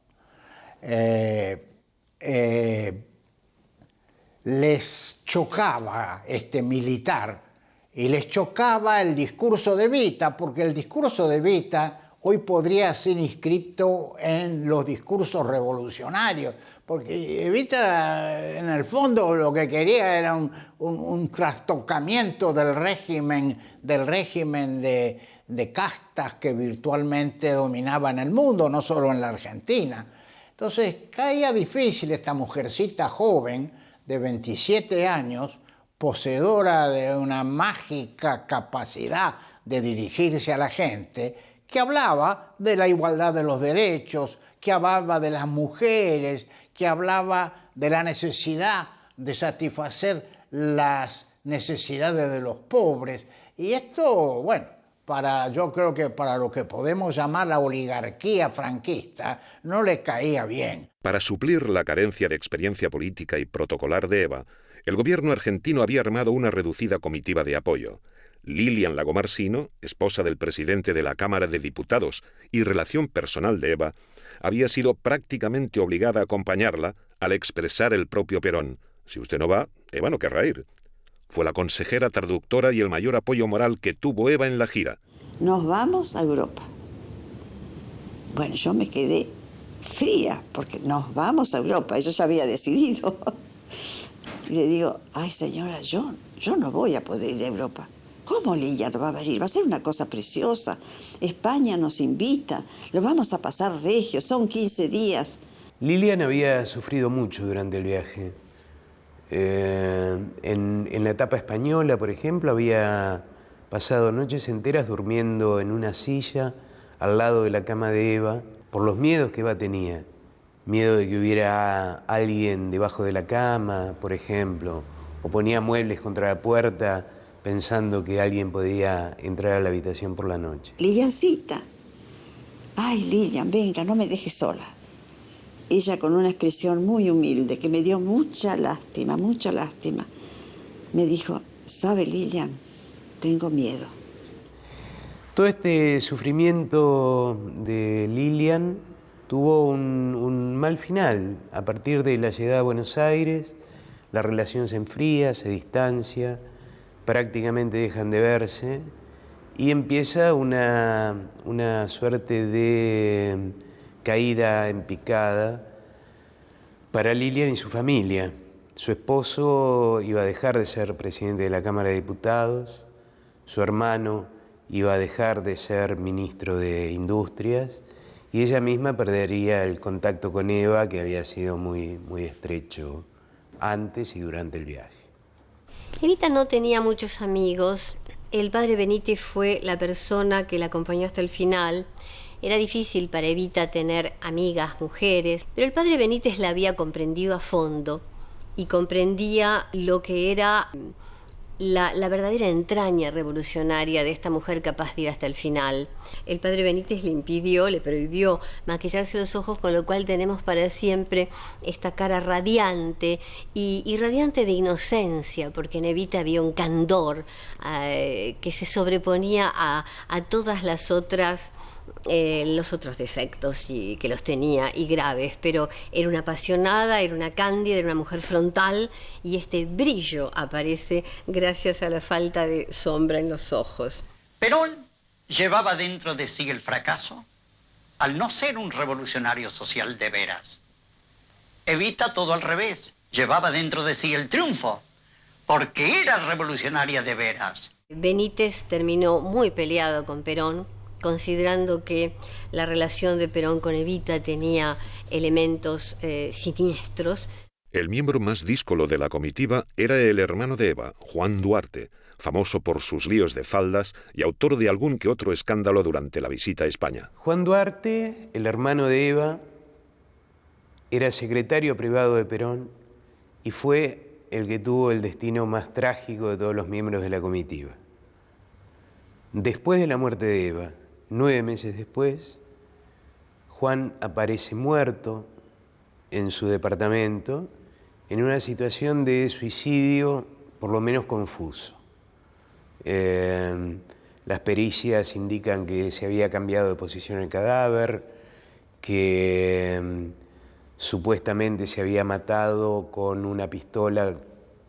Les chocaba este militar y les chocaba el discurso de Evita, porque el discurso de Evita hoy podría ser inscrito en los discursos revolucionarios, porque Evita en el fondo lo que quería era un trastocamiento del régimen de castas que virtualmente dominaban el mundo, no solo en la Argentina. Entonces caía difícil esta mujercita joven de 27 años, poseedora de una mágica capacidad de dirigirse a la gente, que hablaba de la igualdad de los derechos, que hablaba de las mujeres, que hablaba de la necesidad de satisfacer las necesidades de los pobres. Y esto, bueno, yo creo que para lo que podemos llamar la oligarquía franquista, no le caía bien. Para suplir la carencia de experiencia política y protocolar de Eva, el gobierno argentino había armado una reducida comitiva de apoyo. Lilian Lagomarsino, esposa del presidente de la Cámara de Diputados y relación personal de Eva, había sido prácticamente obligada a acompañarla al expresar el propio Perón: si usted no va, Eva no querrá ir. Fue la consejera traductora y el mayor apoyo moral que tuvo Eva en la gira. Nos vamos a Europa. Bueno, yo me quedé fría, porque nos vamos a Europa, yo ya había decidido. Y le digo, ay señora, yo no voy a poder ir a Europa. ¿Cómo Lilian no va a venir? Va a ser una cosa preciosa. España nos invita, lo vamos a pasar regio, son 15 días. Lilian había sufrido mucho durante el viaje. En la etapa española, por ejemplo, había pasado noches enteras durmiendo en una silla al lado de la cama de Eva, por los miedos que Eva tenía. Miedo de que hubiera alguien debajo de la cama, por ejemplo, o ponía muebles contra la puerta pensando que alguien podía entrar a la habitación por la noche. Liliancita, ay Lilian, venga, no me dejes sola. Ella con una expresión muy humilde que me dio mucha lástima, me dijo, ¿sabe Lilian? Tengo miedo. Todo este sufrimiento de Lilian tuvo un mal final. A partir de la llegada a Buenos Aires, la relación se enfría, se distancia, prácticamente dejan de verse y empieza una suerte de caída en picada para Lilian y su familia. Su esposo iba a dejar de ser presidente de la Cámara de Diputados, su hermano iba a dejar de ser ministro de Industrias y ella misma perdería el contacto con Eva, que había sido muy, muy estrecho antes y durante el viaje. Evita no tenía muchos amigos. El padre Benítez fue la persona que la acompañó hasta el final. Era difícil para Evita tener amigas, mujeres, pero el padre Benítez la había comprendido a fondo y comprendía lo que era la verdadera entraña revolucionaria de esta mujer capaz de ir hasta el final. El padre Benítez le prohibió maquillarse los ojos, con lo cual tenemos para siempre esta cara radiante y radiante de inocencia, porque en Evita había un candor que se sobreponía a todas las otras los otros defectos y que los tenía y graves, pero era una apasionada, era una cándida, era una mujer frontal, y este brillo aparece gracias a la falta de sombra en los ojos. Perón llevaba dentro de sí el fracaso al no ser un revolucionario social de veras. Evita todo al revés, llevaba dentro de sí el triunfo porque era revolucionaria de veras. Benítez terminó muy peleado con Perón, considerando que la relación de Perón con Evita tenía elementos siniestros. El miembro más díscolo de la comitiva era el hermano de Eva, Juan Duarte, famoso por sus líos de faldas y autor de algún que otro escándalo durante la visita a España. Juan Duarte, el hermano de Eva, era secretario privado de Perón y fue el que tuvo el destino más trágico de todos los miembros de la comitiva. Después de la muerte de Eva, 9 meses después, Juan aparece muerto en su departamento en una situación de suicidio por lo menos confuso. Las pericias indican que se había cambiado de posición el cadáver, que supuestamente se había matado con una pistola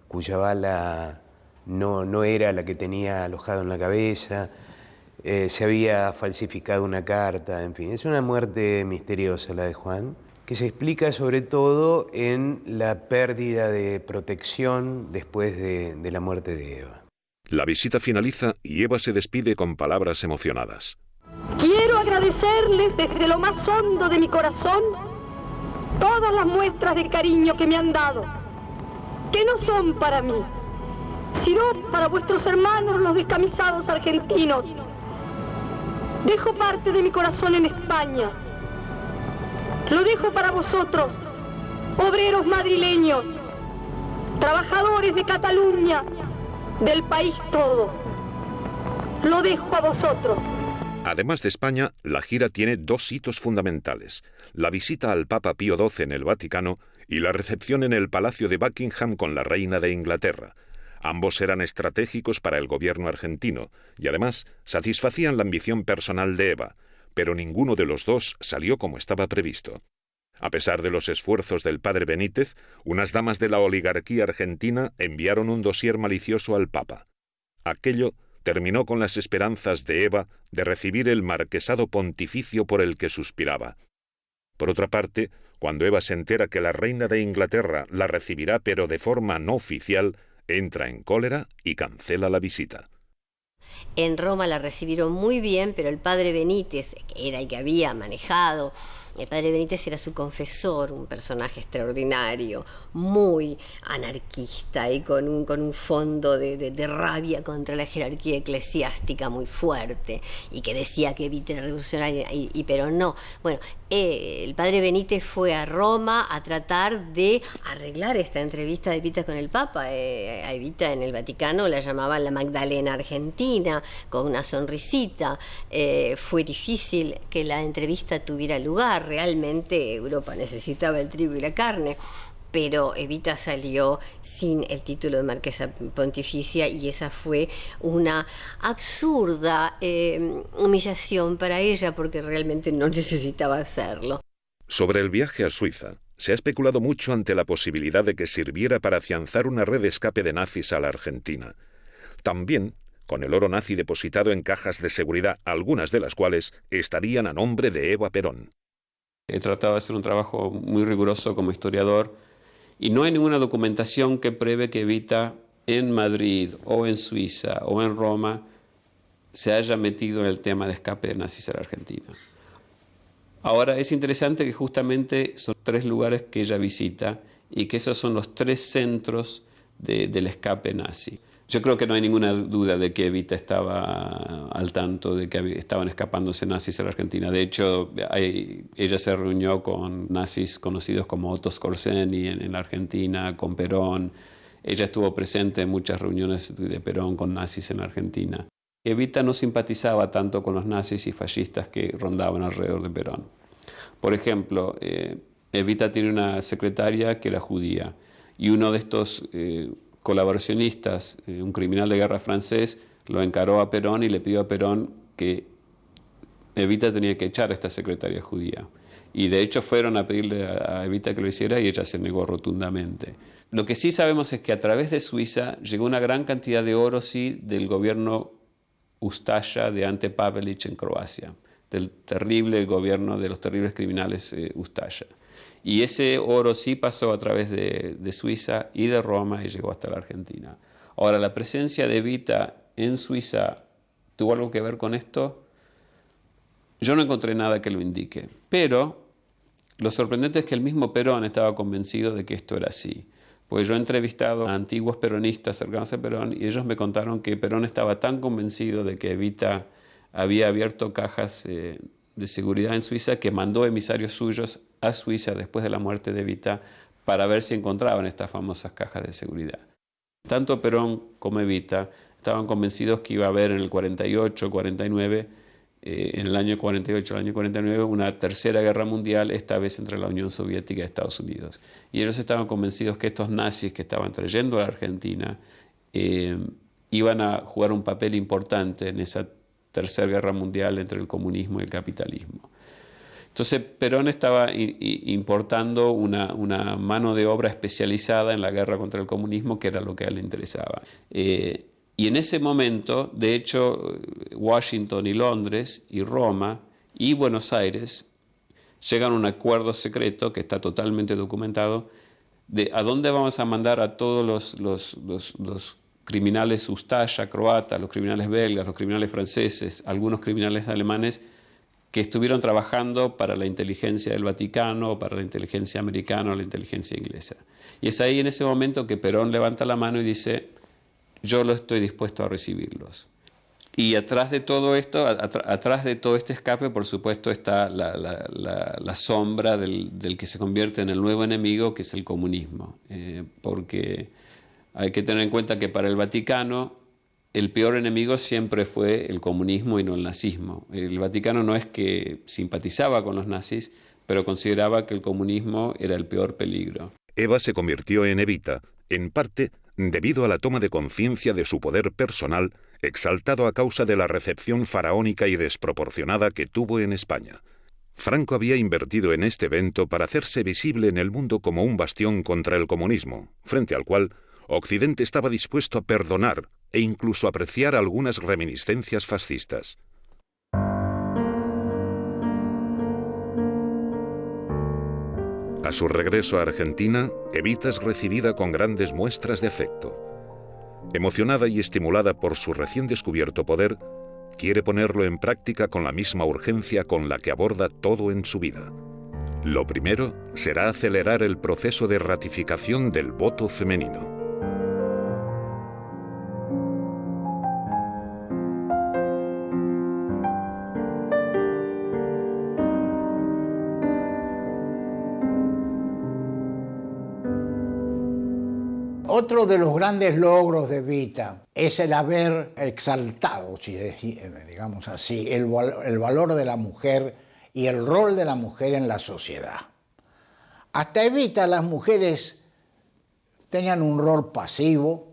cuya bala no era la que tenía alojado en la cabeza, se había falsificado una carta, en fin. Es una muerte misteriosa la de Juan, que se explica sobre todo en la pérdida de protección después de la muerte de Eva. La visita finaliza y Eva se despide con palabras emocionadas. Quiero agradecerles desde lo más hondo de mi corazón todas las muestras de cariño que me han dado, que no son para mí, sino para vuestros hermanos los descamisados argentinos. Dejo parte de mi corazón en España. Lo dejo para vosotros, obreros madrileños, trabajadores de Cataluña, del país todo. Lo dejo a vosotros. Además de España, la gira tiene dos hitos fundamentales: la visita al Papa Pío XII en el Vaticano y la recepción en el Palacio de Buckingham con la reina de Inglaterra. Ambos eran estratégicos para el gobierno argentino y además satisfacían la ambición personal de Eva, pero ninguno de los dos salió como estaba previsto. A pesar de los esfuerzos del padre Benítez, unas damas de la oligarquía argentina enviaron un dossier malicioso al Papa. Aquello terminó con las esperanzas de Eva de recibir el marquesado pontificio por el que suspiraba. Por otra parte, cuando Eva se entera que la reina de Inglaterra la recibirá pero de forma no oficial, entra en cólera y cancela la visita. En Roma la recibieron muy bien, pero el padre Benítez, que era el que había manejado, el padre Benítez era su confesor, un personaje extraordinario, muy anarquista y con un fondo de rabia contra la jerarquía eclesiástica muy fuerte, y que decía que Evita era revolucionaria y Perón no. Bueno, el padre Benítez fue a Roma a tratar de arreglar esta entrevista de Evita con el Papa. A Evita en el Vaticano la llamaban la Magdalena Argentina, con una sonrisita. Fue difícil que la entrevista tuviera lugar. Realmente Europa necesitaba el trigo y la carne, pero Evita salió sin el título de marquesa pontificia y esa fue una absurda humillación para ella, porque realmente no necesitaba hacerlo. Sobre el viaje a Suiza, se ha especulado mucho ante la posibilidad de que sirviera para afianzar una red de escape de nazis a la Argentina. También con el oro nazi depositado en cajas de seguridad, algunas de las cuales estarían a nombre de Eva Perón. He tratado de hacer un trabajo muy riguroso como historiador y no hay ninguna documentación que pruebe que Evita en Madrid o en Suiza o en Roma se haya metido en el tema de escape de nazis a la Argentina. Ahora, es interesante que justamente son 3 lugares que ella visita y que esos son los 3 centros del escape nazi. Yo creo que no hay ninguna duda de que Evita estaba al tanto de que estaban escapándose nazis a la Argentina. De hecho, ella se reunió con nazis conocidos como Otto Skorzeny en la Argentina, con Perón. Ella estuvo presente en muchas reuniones de Perón con nazis en la Argentina. Evita no simpatizaba tanto con los nazis y fascistas que rondaban alrededor de Perón. Por ejemplo, Evita tiene una secretaria que era judía y uno de estos colaboracionistas, un criminal de guerra francés, lo encaró a Perón y le pidió a Perón que Evita tenía que echar a esta secretaria judía. Y de hecho fueron a pedirle a Evita que lo hiciera y ella se negó rotundamente. Lo que sí sabemos es que a través de Suiza llegó una gran cantidad de oro, sí, del gobierno Ustaša de Ante Pavelić en Croacia, del terrible gobierno de los terribles criminales Ustaša. Y ese oro sí pasó a través de Suiza y de Roma y llegó hasta la Argentina. Ahora, ¿la presencia de Evita en Suiza tuvo algo que ver con esto? Yo no encontré nada que lo indique, pero lo sorprendente es que el mismo Perón estaba convencido de que esto era así. Pues yo he entrevistado a antiguos peronistas cercanos a Perón y ellos me contaron que Perón estaba tan convencido de que Evita había abierto cajas de seguridad en Suiza que mandó emisarios suyos a Suiza después de la muerte de Evita para ver si encontraban estas famosas cajas de seguridad. Tanto Perón como Evita estaban convencidos que iba a haber en el 48, 49, en el año 48, el año 49, una tercera guerra mundial, esta vez entre la Unión Soviética y Estados Unidos. Y ellos estaban convencidos que estos nazis que estaban trayendo a la Argentina iban a jugar un papel importante en esa Tercera Guerra Mundial entre el comunismo y el capitalismo. Entonces Perón estaba importando una mano de obra especializada en la guerra contra el comunismo, que era lo que a él le interesaba. Y en ese momento, de hecho, Washington y Londres y Roma y Buenos Aires llegan a un acuerdo secreto que está totalmente documentado de a dónde vamos a mandar a todos los criminales ustaya, croatas, los criminales belgas, los criminales franceses, algunos criminales alemanes que estuvieron trabajando para la inteligencia del Vaticano, para la inteligencia americana o la inteligencia inglesa. Y es ahí en ese momento que Perón levanta la mano y dice, yo lo estoy dispuesto a recibirlos. Y atrás de todo esto, atrás de todo este escape, por supuesto, está la sombra del que se convierte en el nuevo enemigo, que es el comunismo. Porque hay que tener en cuenta que para el Vaticano el peor enemigo siempre fue el comunismo y no el nazismo. El Vaticano no es que simpatizaba con los nazis, pero consideraba que el comunismo era el peor peligro. Eva se convirtió en Evita, en parte debido a la toma de conciencia de su poder personal, exaltado a causa de la recepción faraónica y desproporcionada que tuvo en España. Franco había invertido en este evento para hacerse visible en el mundo como un bastión contra el comunismo, frente al cual Occidente estaba dispuesto a perdonar e incluso apreciar algunas reminiscencias fascistas. A su regreso a Argentina, Evita es recibida con grandes muestras de afecto. Emocionada y estimulada por su recién descubierto poder, quiere ponerlo en práctica con la misma urgencia con la que aborda todo en su vida. Lo primero será acelerar el proceso de ratificación del voto femenino. Otro de los grandes logros de Evita es el haber exaltado, digamos así, el valor de la mujer y el rol de la mujer en la sociedad. Hasta Evita las mujeres tenían un rol pasivo,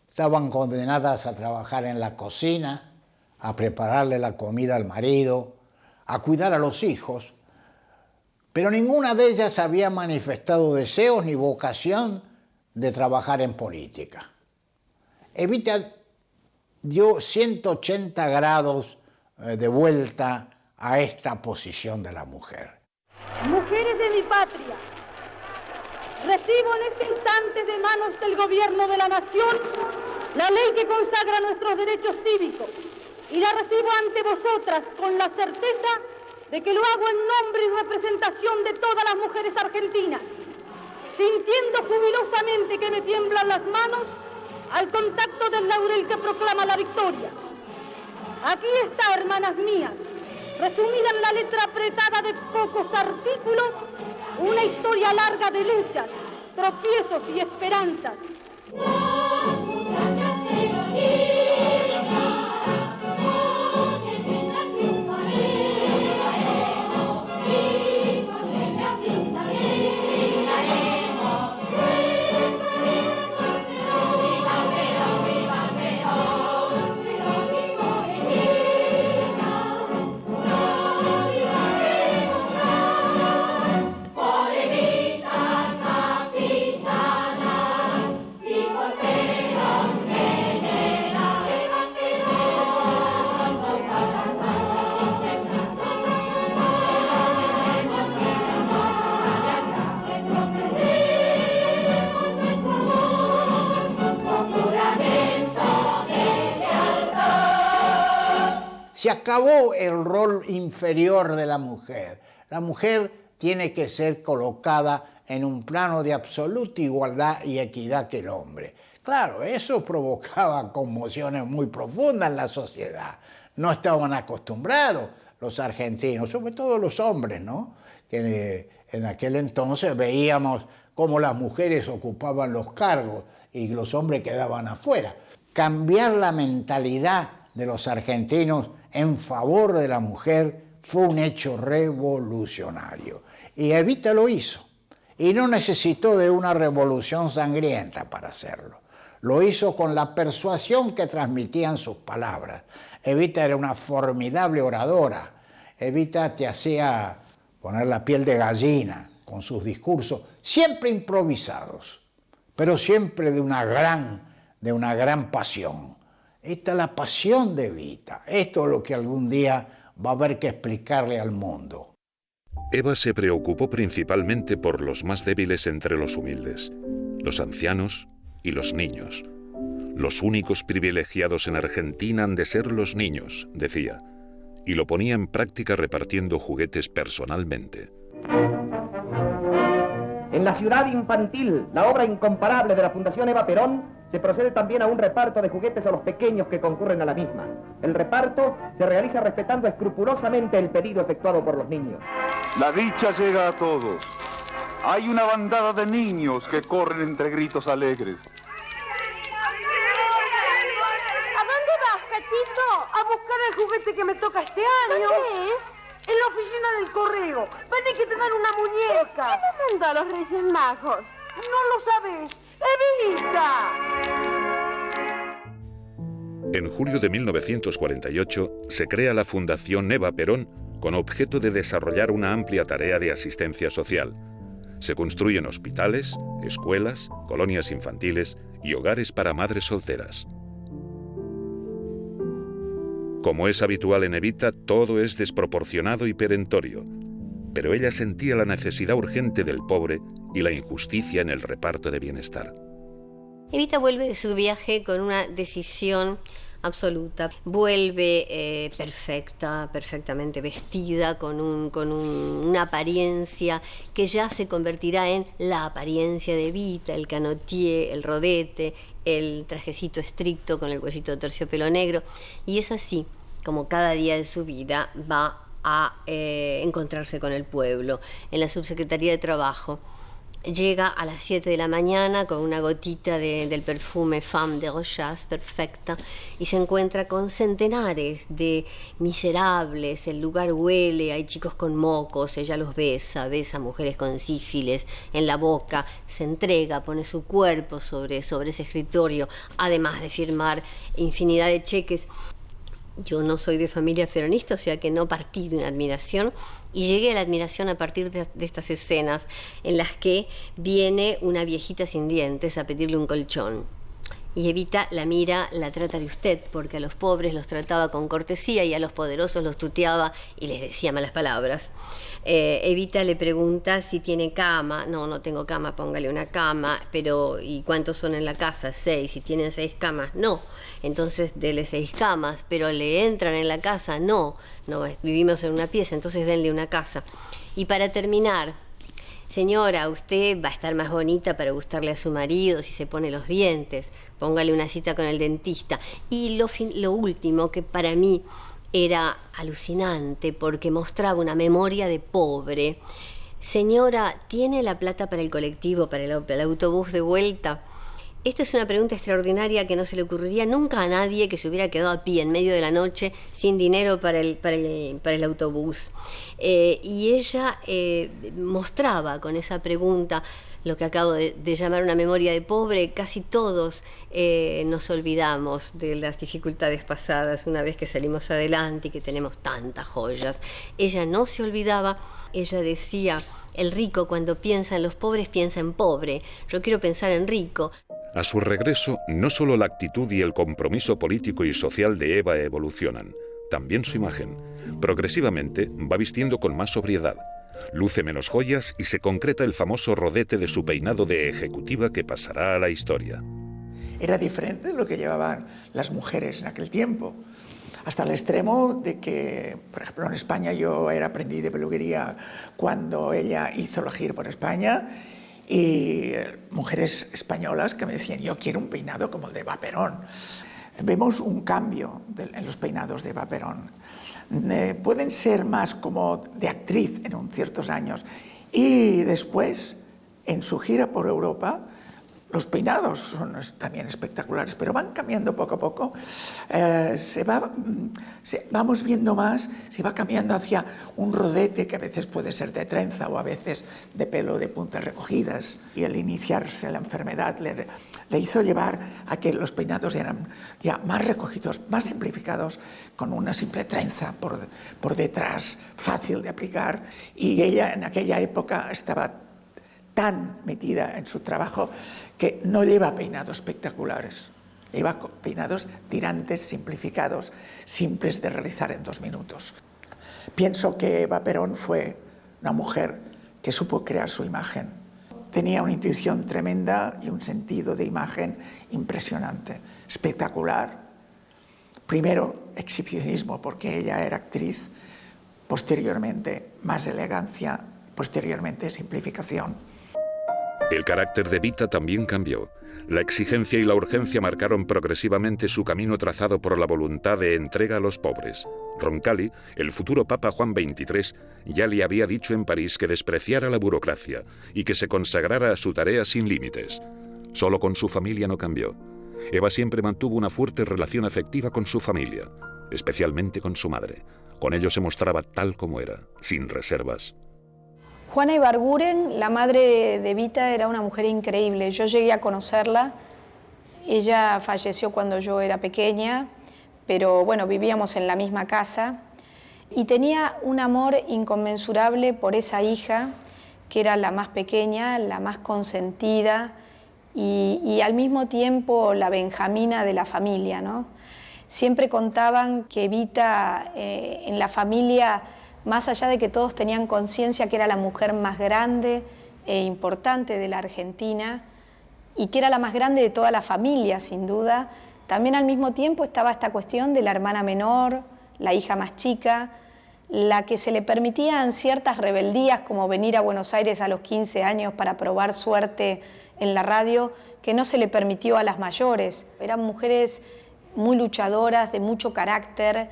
estaban condenadas a trabajar en la cocina, a prepararle la comida al marido, a cuidar a los hijos, pero ninguna de ellas había manifestado deseos ni vocación de trabajar en política. Evita dio 180 grados de vuelta a esta posición de la mujer. Mujeres de mi patria, recibo en este instante de manos del gobierno de la nación la ley que consagra nuestros derechos cívicos y la recibo ante vosotras con la certeza de que lo hago en nombre y representación de todas las mujeres argentinas, sintiendo jubilosamente que me tiemblan las manos al contacto del laurel que proclama la victoria. Aquí está, hermanas mías, resumida en la letra apretada de pocos artículos, una historia larga de luchas, tropiezos y esperanzas. Se acabó el rol inferior de la mujer. La mujer tiene que ser colocada en un plano de absoluta igualdad y equidad que el hombre. Claro, eso provocaba conmociones muy profundas en la sociedad. No estaban acostumbrados los argentinos, sobre todo los hombres, ¿no? Que en aquel entonces veíamos cómo las mujeres ocupaban los cargos y los hombres quedaban afuera. Cambiar la mentalidad de los argentinos en favor de la mujer fue un hecho revolucionario. Y Evita lo hizo. Y no necesitó de una revolución sangrienta para hacerlo. Lo hizo con la persuasión que transmitían sus palabras. Evita era una formidable oradora. Evita te hacía poner la piel de gallina con sus discursos, siempre improvisados, pero siempre de una gran pasión. Esta es la pasión de Evita. Esto es lo que algún día va a haber que explicarle al mundo. Eva se preocupó principalmente por los más débiles entre los humildes, los ancianos y los niños. Los únicos privilegiados en Argentina han de ser los niños, decía, y lo ponía en práctica repartiendo juguetes personalmente. En la ciudad infantil, la obra incomparable de la Fundación Eva Perón, se procede también a un reparto de juguetes a los pequeños que concurren a la misma. El reparto se realiza respetando escrupulosamente el pedido efectuado por los niños. La dicha llega a todos. Hay una bandada de niños que corren entre gritos alegres. ¿A dónde vas, cachito? A buscar el juguete que me toca este año. ¿Dónde es? En la oficina del correo. Van a que te dan una muñeca. ¿Qué me mandó a los Reyes Magos? No lo sabes. ¡Evita! En julio de 1948 se crea la Fundación Eva Perón con objeto de desarrollar una amplia tarea de asistencia social. Se construyen hospitales, escuelas, colonias infantiles y hogares para madres solteras. Como es habitual en Evita, todo es desproporcionado y perentorio, pero ella sentía la necesidad urgente del pobre y la injusticia en el reparto de bienestar. Evita vuelve de su viaje con una decisión absoluta. Vuelve perfectamente vestida, con una apariencia que ya se convertirá en la apariencia de Evita, el canotier, el rodete, el trajecito estricto con el cuellito de terciopelo negro. Y es así como cada día de su vida va a encontrarse con el pueblo. En la Subsecretaría de Trabajo llega a las 7 de la mañana con una gotita del perfume Femme de Rochas perfecta y se encuentra con centenares de miserables. El lugar huele, hay chicos con mocos, ella los besa mujeres con sífilis en la boca, se entrega, pone su cuerpo sobre ese escritorio, además de firmar infinidad de cheques. Yo no soy de familia peronista, o sea que no partí de una admiración, y llegué a la admiración a partir de estas escenas en las que viene una viejita sin dientes a pedirle un colchón. Y Evita la mira, la trata de usted, porque a los pobres los trataba con cortesía y a los poderosos los tuteaba y les decía malas palabras. Evita le pregunta si tiene cama. No tengo cama, póngale una cama. Pero, ¿y cuántos son en la casa? 6. Si tienen 6 camas, no. Entonces, dele 6 camas. Pero ¿le entran en la casa? No, vivimos en una pieza, entonces denle una casa. Y para terminar, señora, usted va a estar más bonita para gustarle a su marido si se pone los dientes. Póngale una cita con el dentista. Y lo último, que para mí era alucinante porque mostraba una memoria de pobre. Señora, ¿tiene la plata para el colectivo, para el autobús de vuelta? Esta es una pregunta extraordinaria que no se le ocurriría nunca a nadie que se hubiera quedado a pie en medio de la noche sin dinero para el autobús. Y ella mostraba con esa pregunta lo que acabo de llamar una memoria de pobre. Casi todos nos olvidamos de las dificultades pasadas una vez que salimos adelante y que tenemos tantas joyas. Ella no se olvidaba, ella decía, el rico cuando piensa en los pobres piensa en pobre. Yo quiero pensar en rico. A su regreso, no solo la actitud y el compromiso político y social de Eva evolucionan, también su imagen. Progresivamente va vistiendo con más sobriedad, luce menos joyas y se concreta el famoso rodete de su peinado de ejecutiva que pasará a la historia. Era diferente de lo que llevaban las mujeres en aquel tiempo, hasta el extremo de que, por ejemplo, en España yo era aprendiz de peluquería cuando ella hizo la gira por España, y mujeres españolas que me decían, yo quiero un peinado como el de Eva Perón. Vemos un cambio en los peinados de Eva Perón. Pueden ser más como de actriz en ciertos años. Y después, en su gira por Europa, Los peinados son también espectaculares, pero van cambiando poco a poco. Vamos viendo más, se va cambiando hacia un rodete que a veces puede ser de trenza o a veces de pelo de puntas recogidas. Y al iniciarse la enfermedad le hizo llevar a que los peinados eran ya más recogidos, más simplificados, con una simple trenza por detrás, fácil de aplicar. Y ella en aquella época estaba tan metida en su trabajo que no lleva peinados espectaculares, lleva peinados tirantes, simplificados, simples de realizar en 2 minutos. Pienso que Eva Perón fue una mujer que supo crear su imagen. Tenía una intuición tremenda y un sentido de imagen impresionante, espectacular. Primero, exhibicionismo, porque ella era actriz, posteriormente más elegancia, posteriormente simplificación. El carácter de Evita también cambió. La exigencia y la urgencia marcaron progresivamente su camino trazado por la voluntad de entrega a los pobres. Roncalli, el futuro Papa Juan XXIII, ya le había dicho en París que despreciara la burocracia y que se consagrara a su tarea sin límites. Solo con su familia no cambió. Eva siempre mantuvo una fuerte relación afectiva con su familia, especialmente con su madre. Con ellos se mostraba tal como era, sin reservas. Juana Ibarguren, la madre de Evita, era una mujer increíble. Yo llegué a conocerla. Ella falleció cuando yo era pequeña, pero bueno, vivíamos en la misma casa. Y tenía un amor inconmensurable por esa hija, que era la más pequeña, la más consentida y al mismo tiempo la benjamina de la familia, ¿no? Siempre contaban que Evita en la familia, más allá de que todos tenían conciencia que era la mujer más grande e importante de la Argentina y que era la más grande de toda la familia, sin duda, también al mismo tiempo estaba esta cuestión de la hermana menor, la hija más chica, la que se le permitían ciertas rebeldías como venir a Buenos Aires a los 15 años para probar suerte en la radio, que no se le permitió a las mayores. Eran mujeres muy luchadoras, de mucho carácter.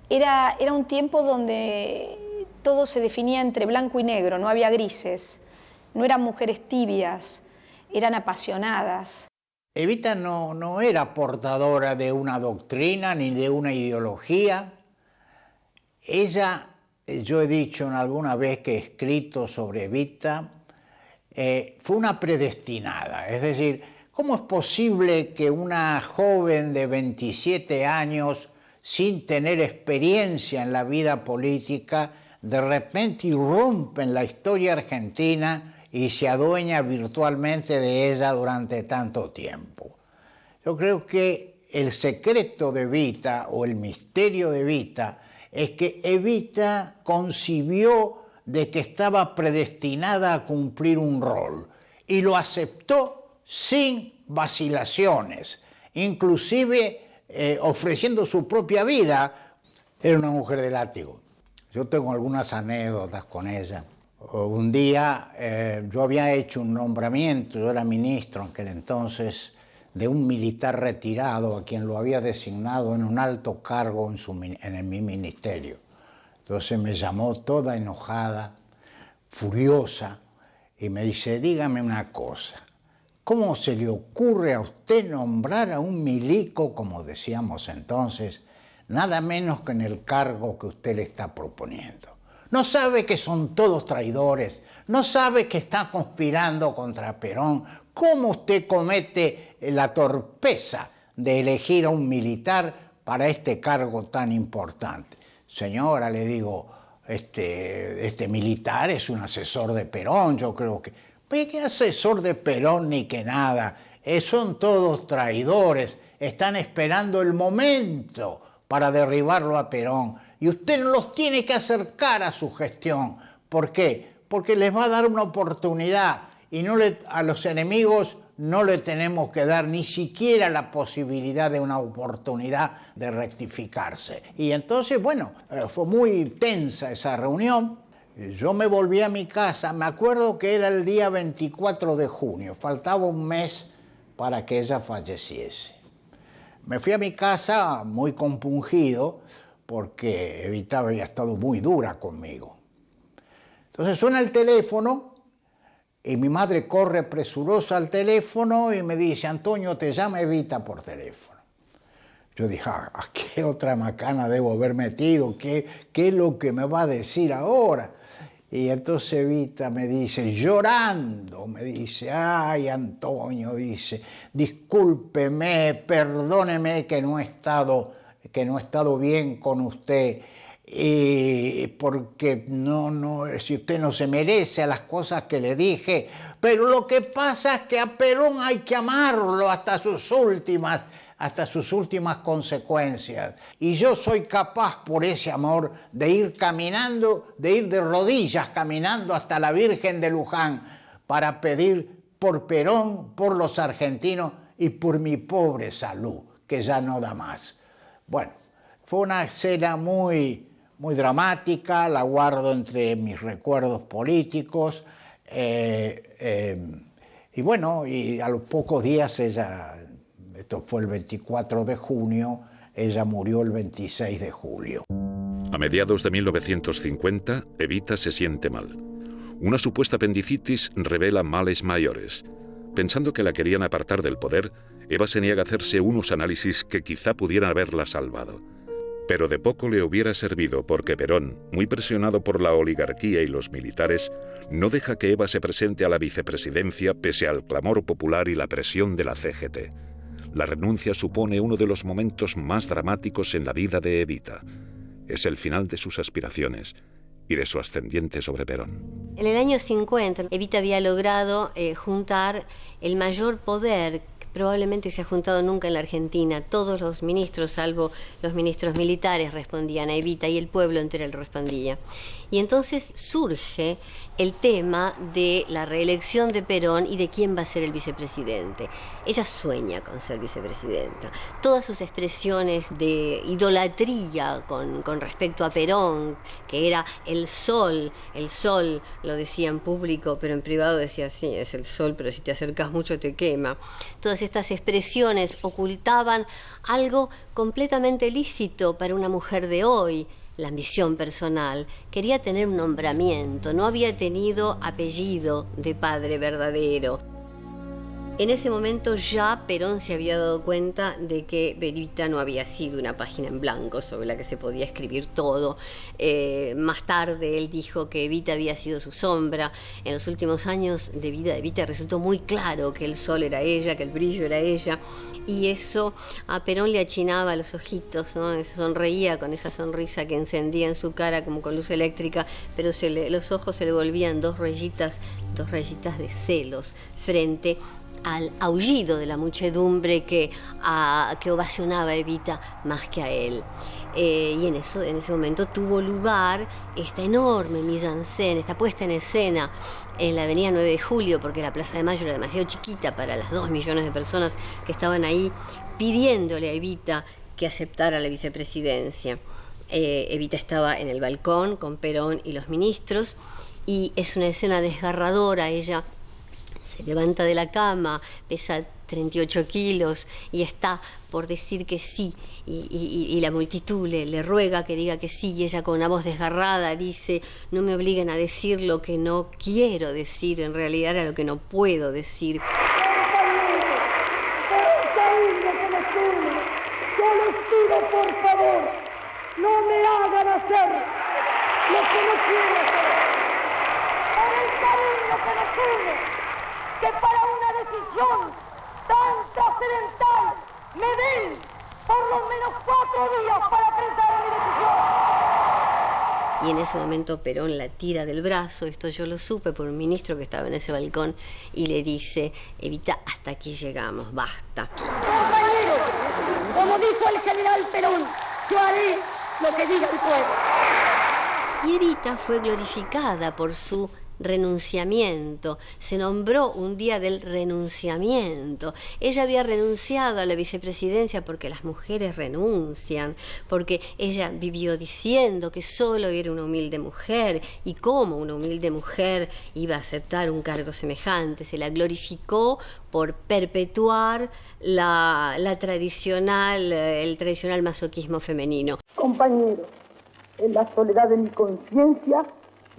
Era un tiempo donde todo se definía entre blanco y negro, no había grises, no eran mujeres tibias, eran apasionadas. Evita no era portadora de una doctrina ni de una ideología. Ella, yo he dicho en alguna vez que he escrito sobre Evita, fue una predestinada, es decir, ¿cómo es posible que una joven de 27 años sin tener experiencia en la vida política, de repente irrumpe en la historia argentina y se adueña virtualmente de ella durante tanto tiempo? Yo creo que el secreto de Evita, o el misterio de Evita, es que Evita concibió de que estaba predestinada a cumplir un rol y lo aceptó sin vacilaciones, inclusive ofreciendo su propia vida. Era una mujer de látigo. Yo tengo algunas anécdotas con ella. Un día yo había hecho un nombramiento, yo era ministro en aquel entonces, de un militar retirado a quien lo había designado en un alto cargo en mi ministerio. Entonces me llamó toda enojada, furiosa, y me dice, dígame una cosa, ¿cómo se le ocurre a usted nombrar a un milico, como decíamos entonces, nada menos que en el cargo que usted le está proponiendo? ¿No sabe que son todos traidores? ¿No sabe que está conspirando contra Perón? ¿Cómo usted comete la torpeza de elegir a un militar para este cargo tan importante? Señora, le digo, este militar es un asesor de Perón, yo creo que... ¿Pero qué asesor de Perón ni que nada? Son todos traidores, están esperando el momento para derribarlo a Perón. Y usted no los tiene que acercar a su gestión. ¿Por qué? Porque les va a dar una oportunidad y a los enemigos no le tenemos que dar ni siquiera la posibilidad de una oportunidad de rectificarse. Y entonces, bueno, fue muy tensa esa reunión. Yo me volví a mi casa, me acuerdo que era el día 24 de junio, faltaba un mes para que ella falleciese. Me fui a mi casa muy compungido porque Evita había estado muy dura conmigo. Entonces suena el teléfono Y mi madre corre presurosa al teléfono y me dice, Antonio, te llama Evita por teléfono. Yo dije, ¿a qué otra macana debo haber metido? ¿Qué es lo que me va a decir ahora? Y entonces Evita me dice, llorando, me dice, ay, Antonio, dice, discúlpeme, perdóneme que no he estado bien con usted, porque si usted no se merece a las cosas que le dije, pero lo que pasa es que a Perón hay que amarlo hasta sus últimas consecuencias. Y yo soy capaz, por ese amor, de ir caminando, de ir de rodillas caminando hasta la Virgen de Luján para pedir por Perón, por los argentinos y por mi pobre salud, que ya no da más. Bueno, fue una escena muy dramática, la guardo entre mis recuerdos políticos. Y bueno, y a los pocos días ella... Esto fue el 24 de junio, ella murió el 26 de julio. A mediados de 1950, Evita se siente mal. Una supuesta apendicitis revela males mayores. Pensando que la querían apartar del poder, Eva se niega a hacerse unos análisis que quizá pudieran haberla salvado. Pero de poco le hubiera servido porque Perón, muy presionado por la oligarquía y los militares, no deja que Eva se presente a la vicepresidencia pese al clamor popular y la presión de la CGT. La renuncia supone uno de los momentos más dramáticos en la vida de Evita. Es el final de sus aspiraciones y de su ascendiente sobre Perón. En el año 50, Evita había logrado juntar el mayor poder que probablemente se ha juntado nunca en la Argentina. Todos los ministros, salvo los ministros militares, respondían a Evita y el pueblo entero le respondía. Y entonces surge el tema de la reelección de Perón y de quién va a ser el vicepresidente. Ella sueña con ser vicepresidenta. Todas sus expresiones de idolatría con respecto a Perón, que era el sol, lo decía en público, pero en privado decía, sí, es el sol, pero si te acercas mucho te quema. Todas estas expresiones ocultaban algo completamente lícito para una mujer de hoy. La ambición personal, quería tener un nombramiento, no había tenido apellido de padre verdadero. En ese momento ya Perón se había dado cuenta de que Evita no había sido una página en blanco sobre la que se podía escribir todo. Más tarde él dijo que Evita había sido su sombra. En los últimos años de vida de Evita resultó muy claro que el sol era ella, que el brillo era ella. Y eso a Perón le achinaba los ojitos, ¿no? Se sonreía con esa sonrisa que encendía en su cara como con luz eléctrica, pero los ojos se le volvían dos rayitas de celos frente al aullido de la muchedumbre que ovacionaba a Evita más que a él. Y en ese momento tuvo lugar esta enorme mise-en-scène, esta puesta en escena en la avenida 9 de Julio, porque la Plaza de Mayo era demasiado chiquita para las 2 millones de personas que estaban ahí pidiéndole a Evita que aceptara la vicepresidencia. Evita estaba en el balcón con Perón y los ministros, y es una escena desgarradora. Ella se levanta de la cama, pesa 38 kilos y está por decir que sí, y la multitud le ruega que diga que sí, y ella con una voz desgarrada dice: no me obliguen a decir lo que no quiero decir, en realidad era lo que no puedo decir. Yo les pido, por favor, no me hagan hacer lo que no quiero hacer. Por el cariño que nos une, que para una decisión tan trascendental me den por lo menos 4 días para pensar en mi decisión. Y en ese momento Perón la tira del brazo, esto yo lo supe por un ministro que estaba en ese balcón, y le dice: Evita, hasta aquí llegamos, basta. Compañeros, como dijo el general Perón, yo haré lo que diga el pueblo. Y Evita fue glorificada por su renunciamiento. Se nombró un día del renunciamiento. Ella había renunciado a la vicepresidencia porque las mujeres renuncian, porque ella vivió diciendo que solo era una humilde mujer, y cómo una humilde mujer iba a aceptar un cargo semejante. Se la glorificó por perpetuar el tradicional masoquismo femenino. Compañeros, en la soledad de mi conciencia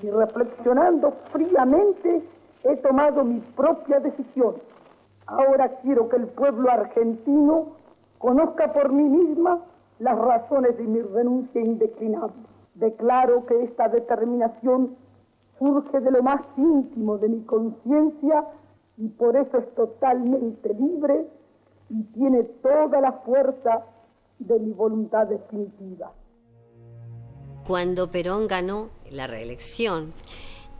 y reflexionando fríamente, He tomado mi propia decisión. Ahora quiero que el pueblo argentino conozca por mí misma las razones de mi renuncia indeclinable. Declaro que esta determinación surge de lo más íntimo de mi conciencia y por eso es totalmente libre y tiene toda la fuerza de mi voluntad definitiva. Cuando Perón ganó la reelección,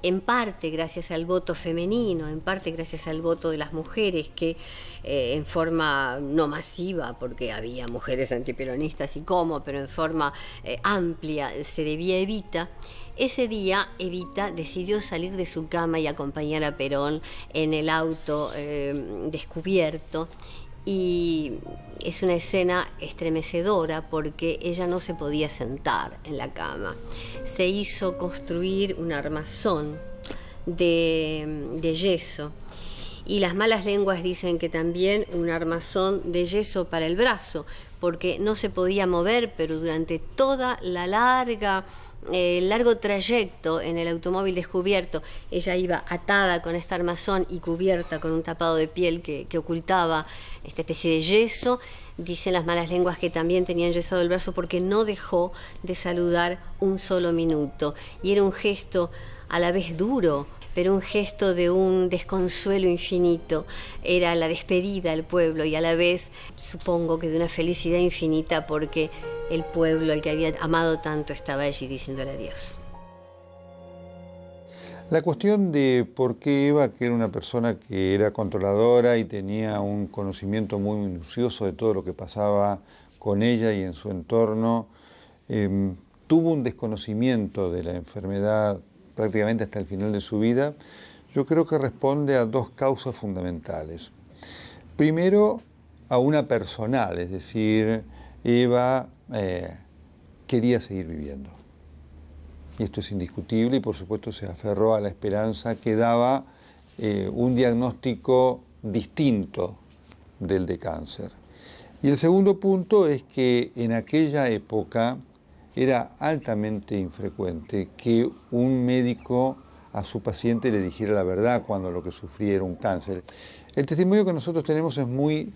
en parte gracias al voto femenino, en parte gracias al voto de las mujeres, que en forma no masiva, porque había mujeres antiperonistas y cómo, pero en forma amplia se debía a Evita. Ese día Evita decidió salir de su cama y acompañar a Perón en el auto descubierto. Y es una escena estremecedora porque ella no se podía sentar en la cama. Se hizo construir un armazón de yeso y las malas lenguas dicen que también un armazón de yeso para el brazo, porque no se podía mover, pero durante toda la largo trayecto en el automóvil descubierto, ella iba atada con este armazón y cubierta con un tapado de piel que ocultaba esta especie de yeso. Dicen las malas lenguas que también tenía enyesado el brazo porque no dejó de saludar un solo minuto. Y era un gesto a la vez duro, pero un gesto de un desconsuelo infinito. Era la despedida al pueblo y a la vez, supongo que de una felicidad infinita, porque el pueblo al que había amado tanto estaba allí diciéndole adiós. La cuestión de por qué Eva, que era una persona que era controladora y tenía un conocimiento muy minucioso de todo lo que pasaba con ella y en su entorno, tuvo un desconocimiento de la enfermedad prácticamente hasta el final de su vida, yo creo que responde a dos causas fundamentales. Primero, a una personal, es decir, Eva quería seguir viviendo. Y esto es indiscutible y por supuesto se aferró a la esperanza que daba un diagnóstico distinto del de cáncer. Y el segundo punto es que en aquella época era altamente infrecuente que un médico a su paciente le dijera la verdad cuando lo que sufría era un cáncer. El testimonio que nosotros tenemos es muy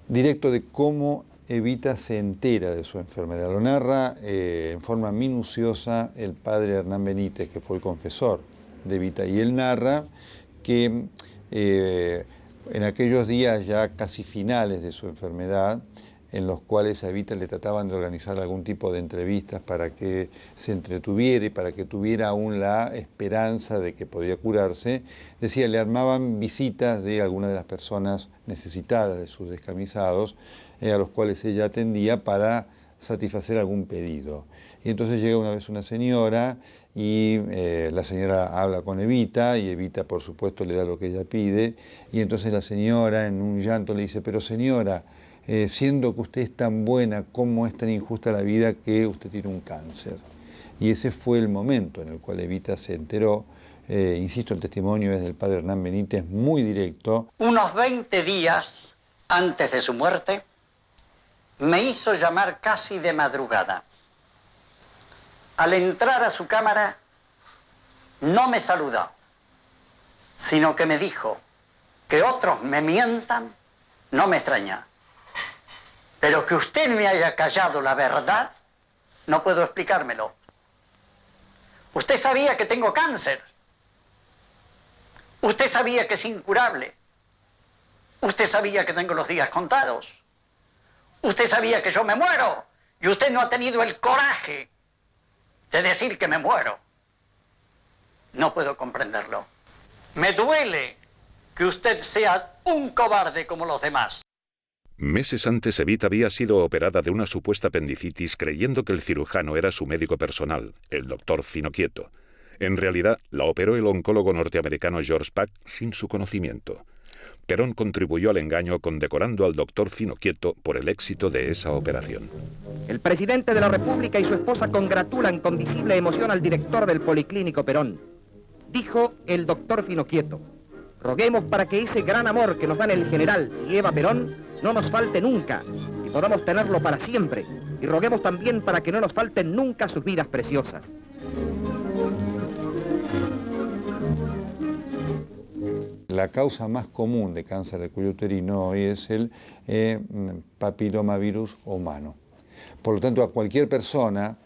directo de cómo Evita se entera de su enfermedad. Lo narra en forma minuciosa el padre Hernán Benítez, que fue el confesor de Evita, y él narra que en aquellos días ya casi finales de su enfermedad, en los cuales a Evita le trataban de organizar algún tipo de entrevistas para que se entretuviera y para que tuviera aún la esperanza de que podía curarse, decía, le armaban visitas de algunas de las personas necesitadas, de sus descamisados, a los cuales ella atendía para satisfacer algún pedido. Y entonces llega una vez una señora y la señora habla con Evita y Evita por supuesto le da lo que ella pide y entonces la señora en un llanto le dice, pero señora, siendo que usted es tan buena, ¿cómo es tan injusta la vida que usted tiene un cáncer? Y ese fue el momento en el cual Evita se enteró. Insisto, el testimonio es del padre Hernán Benítez, muy directo. Unos 20 días antes de su muerte, me hizo llamar casi de madrugada. Al entrar a su cámara, no me saludó, sino que me dijo que otros me mientan, no me extraña. Pero que usted me haya callado la verdad, no puedo explicármelo. Usted sabía que tengo cáncer. Usted sabía que es incurable. Usted sabía que tengo los días contados. Usted sabía que yo me muero. Y usted no ha tenido el coraje de decir que me muero. No puedo comprenderlo. Me duele que usted sea un cobarde como los demás. Meses antes, Evita había sido operada de una supuesta apendicitis creyendo que el cirujano era su médico personal, el doctor Finocchieto. En realidad, la operó el oncólogo norteamericano George Pack sin su conocimiento. Perón contribuyó al engaño condecorando al doctor Finocchieto por el éxito de esa operación. El presidente de la República y su esposa congratulan con visible emoción al director del Policlínico Perón. Dijo el doctor Finocchieto, roguemos para que ese gran amor que nos dan el general y Eva Perón no nos falte nunca y podamos tenerlo para siempre. Y roguemos también para que no nos falten nunca sus vidas preciosas. la causa más común de cáncer de cuello uterino hoy es el papilomavirus humano. Por lo tanto, a cualquier persona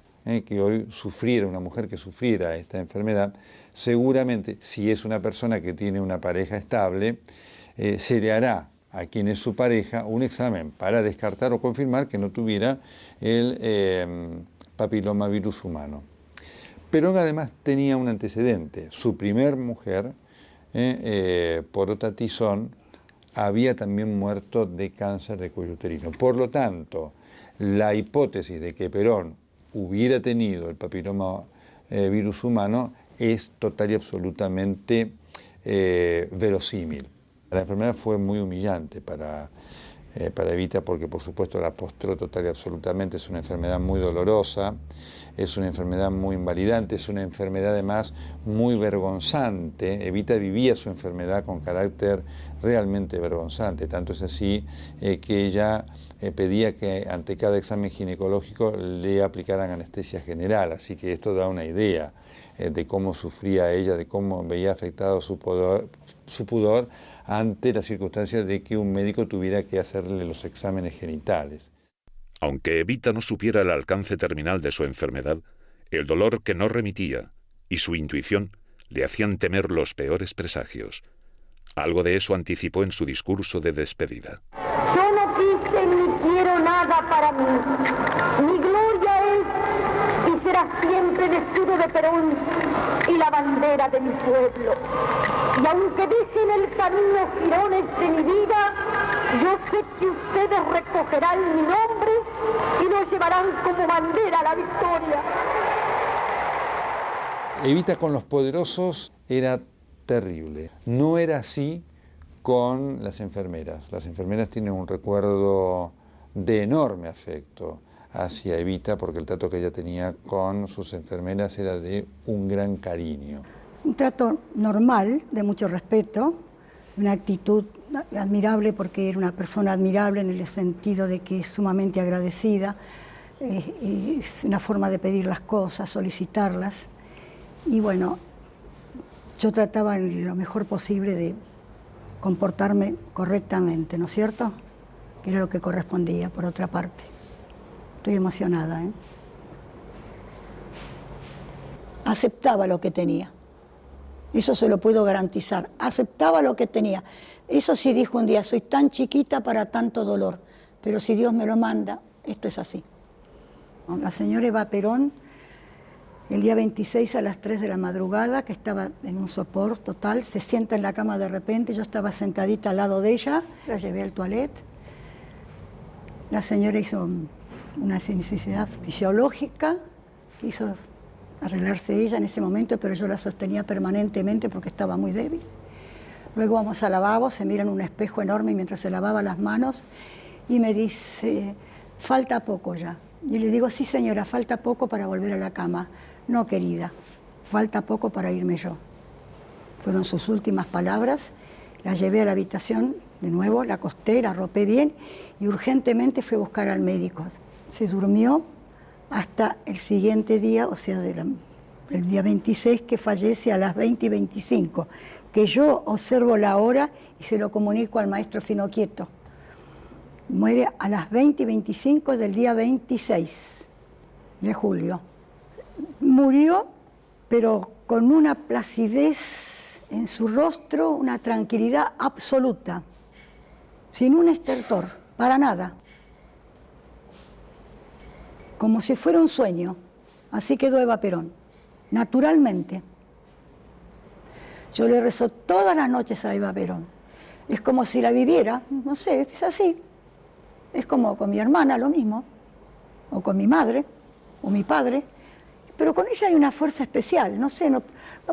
que hoy sufriera, una mujer que sufriera esta enfermedad, seguramente, si es una persona que tiene una pareja estable, se le hará a quien es su pareja un examen para descartar o confirmar que no tuviera el papilomavirus humano. Perón además tenía un antecedente. Su primer mujer, Porota Tizón, había también muerto de cáncer de cuello uterino. Por lo tanto, la hipótesis de que Perón hubiera tenido el papilomavirus humano es total y absolutamente verosímil. La enfermedad fue muy humillante para Evita porque, por supuesto, la postró total y absolutamente. Es una enfermedad muy dolorosa, es una enfermedad muy invalidante, es una enfermedad además muy vergonzante. Evita vivía su enfermedad con carácter realmente vergonzante, tanto es así que ella pedía que ante cada examen ginecológico le aplicaran anestesia general, así que esto da una idea de cómo sufría ella, de cómo veía afectado su pudor ante la circunstancia de que un médico tuviera que hacerle los exámenes genitales. Aunque Evita no supiera el alcance terminal de su enfermedad, el dolor que no remitía y su intuición le hacían temer los peores presagios. Algo de eso anticipó en su discurso de despedida. Yo no quise ni quiero nada para mí. Mi gloria es y será siempre el escudo de Perón y la bandera de mi pueblo. Y aunque dicen el camino jirones de mi vida, yo sé que ustedes recogerán mi nombre y lo llevarán como bandera a la victoria. Evita con los poderosos era terrible. No era así con las enfermeras. Las enfermeras tienen un recuerdo de enorme afecto hacia Evita porque el trato que ella tenía con sus enfermeras era de un gran cariño. Un trato normal, de mucho respeto, una actitud admirable porque era una persona admirable en el sentido de que es sumamente agradecida, es una forma de pedir las cosas, solicitarlas. Y bueno, yo trataba en lo mejor posible de comportarme correctamente, ¿no es cierto? Que era lo que correspondía, por otra parte. Estoy emocionada, ¿eh? Aceptaba lo que tenía. Eso se lo puedo garantizar. Aceptaba lo que tenía. Eso sí dijo un día, soy tan chiquita para tanto dolor, pero si Dios me lo manda, esto es así. La señora Eva Perón, el día 26 a las 3 de la madrugada, que estaba en un sopor total, se sienta en la cama de repente, yo estaba sentadita al lado de ella, la llevé al toilet. La señora hizo una necesidad fisiológica, quiso arreglarse ella en ese momento, pero yo la sostenía permanentemente porque estaba muy débil. Luego vamos al lavabo, se mira en un espejo enorme mientras se lavaba las manos y me dice, falta poco ya. Y le digo, sí señora, falta poco para volver a la cama. No querida, falta poco para irme yo. Fueron sus últimas palabras, la llevé a la habitación de nuevo, la acosté, la arropé bien y urgentemente fui a buscar al médico. Se durmió hasta el siguiente día, o sea, el día 26, que fallece a las 20:25, que yo observo la hora y se lo comunico al maestro Finoquieto. Muere a las 20:25 del día 26 de julio. Murió, pero con una placidez en su rostro, una tranquilidad absoluta, sin un estertor, para nada. Como si fuera un sueño. Así quedó Eva Perón, naturalmente. Yo le rezo todas las noches a Eva Perón. Es como si la viviera, no sé, es así. Es como con mi hermana, lo mismo, o con mi madre, o mi padre. Pero con ella hay una fuerza especial, no sé, no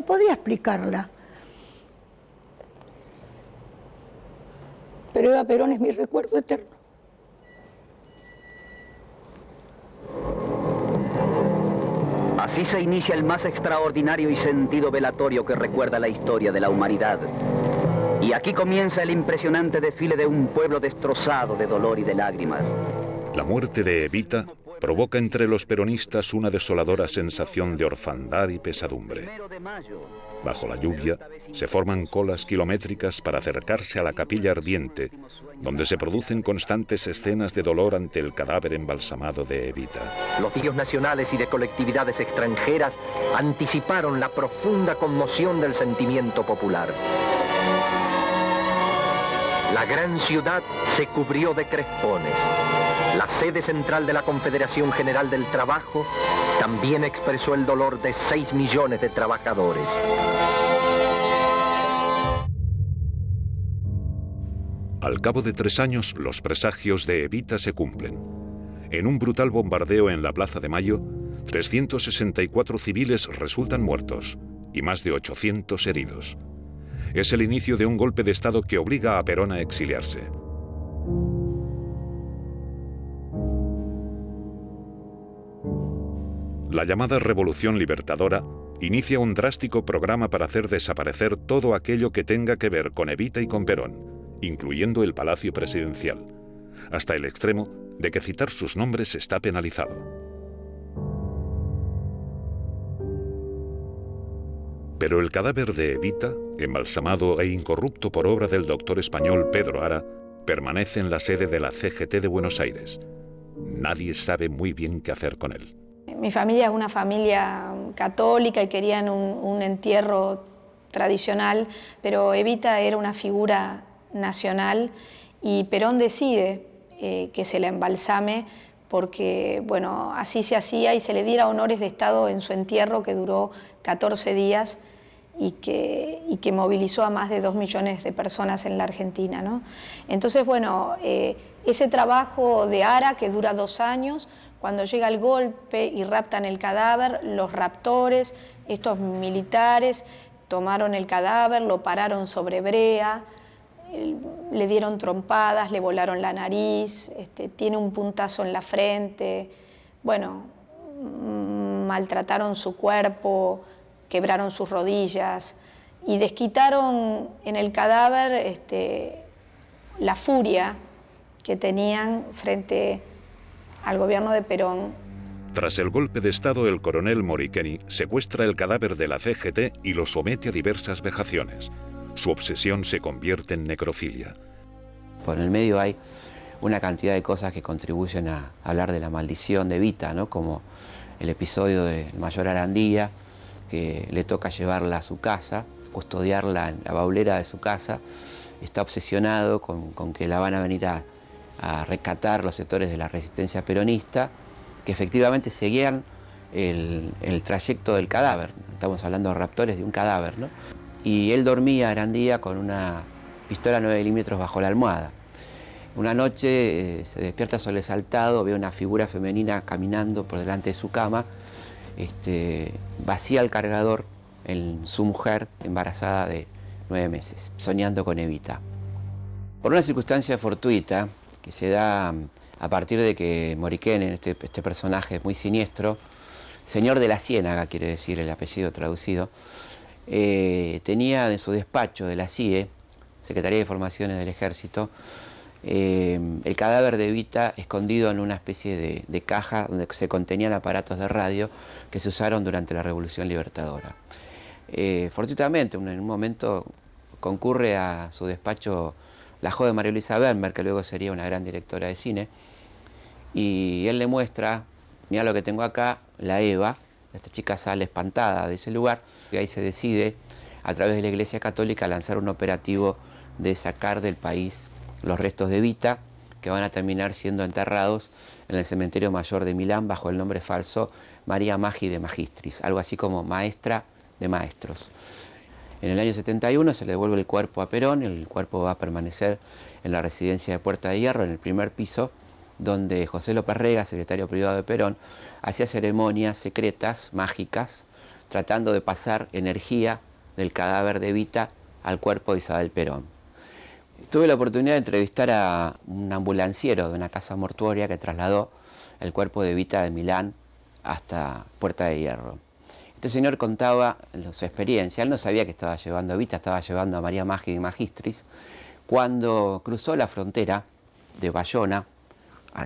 podría explicarla. Pero Eva Perón es mi recuerdo eterno. Así se inicia el más extraordinario y sentido velatorio que recuerda la historia de la humanidad. Y aquí comienza el impresionante desfile de un pueblo destrozado de dolor y de lágrimas. La muerte de Evita provoca entre los peronistas una desoladora sensación de orfandad y pesadumbre. Bajo la lluvia, se forman colas kilométricas para acercarse a la capilla ardiente, donde se producen constantes escenas de dolor ante el cadáver embalsamado de Evita. Los medios nacionales y de colectividades extranjeras anticiparon la profunda conmoción del sentimiento popular. La gran ciudad se cubrió de crespones. La sede central de la Confederación General del Trabajo también expresó el dolor de 6 millones de trabajadores. Al cabo de 3 años, los presagios de Evita se cumplen. En un brutal bombardeo en la Plaza de Mayo, 364 civiles resultan muertos y más de 800 heridos. Es el inicio de un golpe de Estado que obliga a Perón a exiliarse. La llamada Revolución Libertadora inicia un drástico programa para hacer desaparecer todo aquello que tenga que ver con Evita y con Perón, incluyendo el Palacio Presidencial, hasta el extremo de que citar sus nombres está penalizado. Pero el cadáver de Evita, embalsamado e incorrupto por obra del doctor español Pedro Ara, permanece en la sede de la CGT de Buenos Aires. Nadie sabe muy bien qué hacer con él. Mi familia es una familia católica y querían un entierro tradicional, pero Evita era una figura nacional y Perón decide que se la embalsame porque, bueno, así se hacía y se le diera honores de Estado en su entierro, que duró 14 días y que movilizó a más de 2 millones de personas en la Argentina, ¿no? Entonces, bueno, ese trabajo de Ara, que dura 2 años, cuando llega el golpe y raptan el cadáver, los raptores, estos militares, tomaron el cadáver, lo pararon sobre brea, le dieron trompadas, le volaron la nariz, tiene un puntazo en la frente, bueno, maltrataron su cuerpo, quebraron sus rodillas y desquitaron en el cadáver la furia que tenían frente al gobierno de Perón. Tras el golpe de Estado, el coronel Morikeri secuestra el cadáver de la CGT y lo somete a diversas vejaciones. Su obsesión se convierte en necrofilia. Por el medio hay una cantidad de cosas que contribuyen a hablar de la maldición de Evita, ¿no? Como el episodio del mayor Arandía, que le toca llevarla a su casa, custodiarla en la baulera de su casa. Está obsesionado con que la van a venir a rescatar los sectores de la resistencia peronista, que efectivamente seguían el trayecto del cadáver. Estamos hablando de raptores de un cadáver, ¿no? Y él dormía, Arandía, con una pistola 9 milímetros bajo la almohada. Una noche se despierta sobresaltado, ve una figura femenina caminando por delante de su cama, vacía el cargador en su mujer embarazada de 9 meses, soñando con Evita. Por una circunstancia fortuita que se da a partir de que Morikeri, este personaje muy siniestro, señor de la Ciénaga, quiere decir el apellido traducido, tenía en su despacho de la CIE, Secretaría de Informaciones del Ejército, el cadáver de Evita escondido en una especie de caja donde se contenían aparatos de radio que se usaron durante la Revolución Libertadora. Fortuitamente, en un momento concurre a su despacho la joven María Luisa Bernberg, que luego sería una gran directora de cine, y él le muestra, mira lo que tengo acá, la Eva. Esta chica sale espantada de ese lugar y ahí se decide, a través de la Iglesia Católica, lanzar un operativo de sacar del país los restos de Evita, que van a terminar siendo enterrados en el cementerio mayor de Milán bajo el nombre falso María Magi de Magistris, algo así como maestra de maestros. En el año 71 se le devuelve el cuerpo a Perón. El cuerpo va a permanecer en la residencia de Puerta de Hierro, en el primer piso, donde José López Rega, secretario privado de Perón, hacía ceremonias secretas, mágicas, tratando de pasar energía del cadáver de Evita al cuerpo de Isabel Perón. Tuve la oportunidad de entrevistar a un ambulanciero de una casa mortuoria que trasladó el cuerpo de Evita de Milán hasta Puerta de Hierro. Este señor contaba su experiencia. Él no sabía que estaba llevando a Evita, estaba llevando a María Magi de Magistris. Cuando cruzó la frontera de Bayona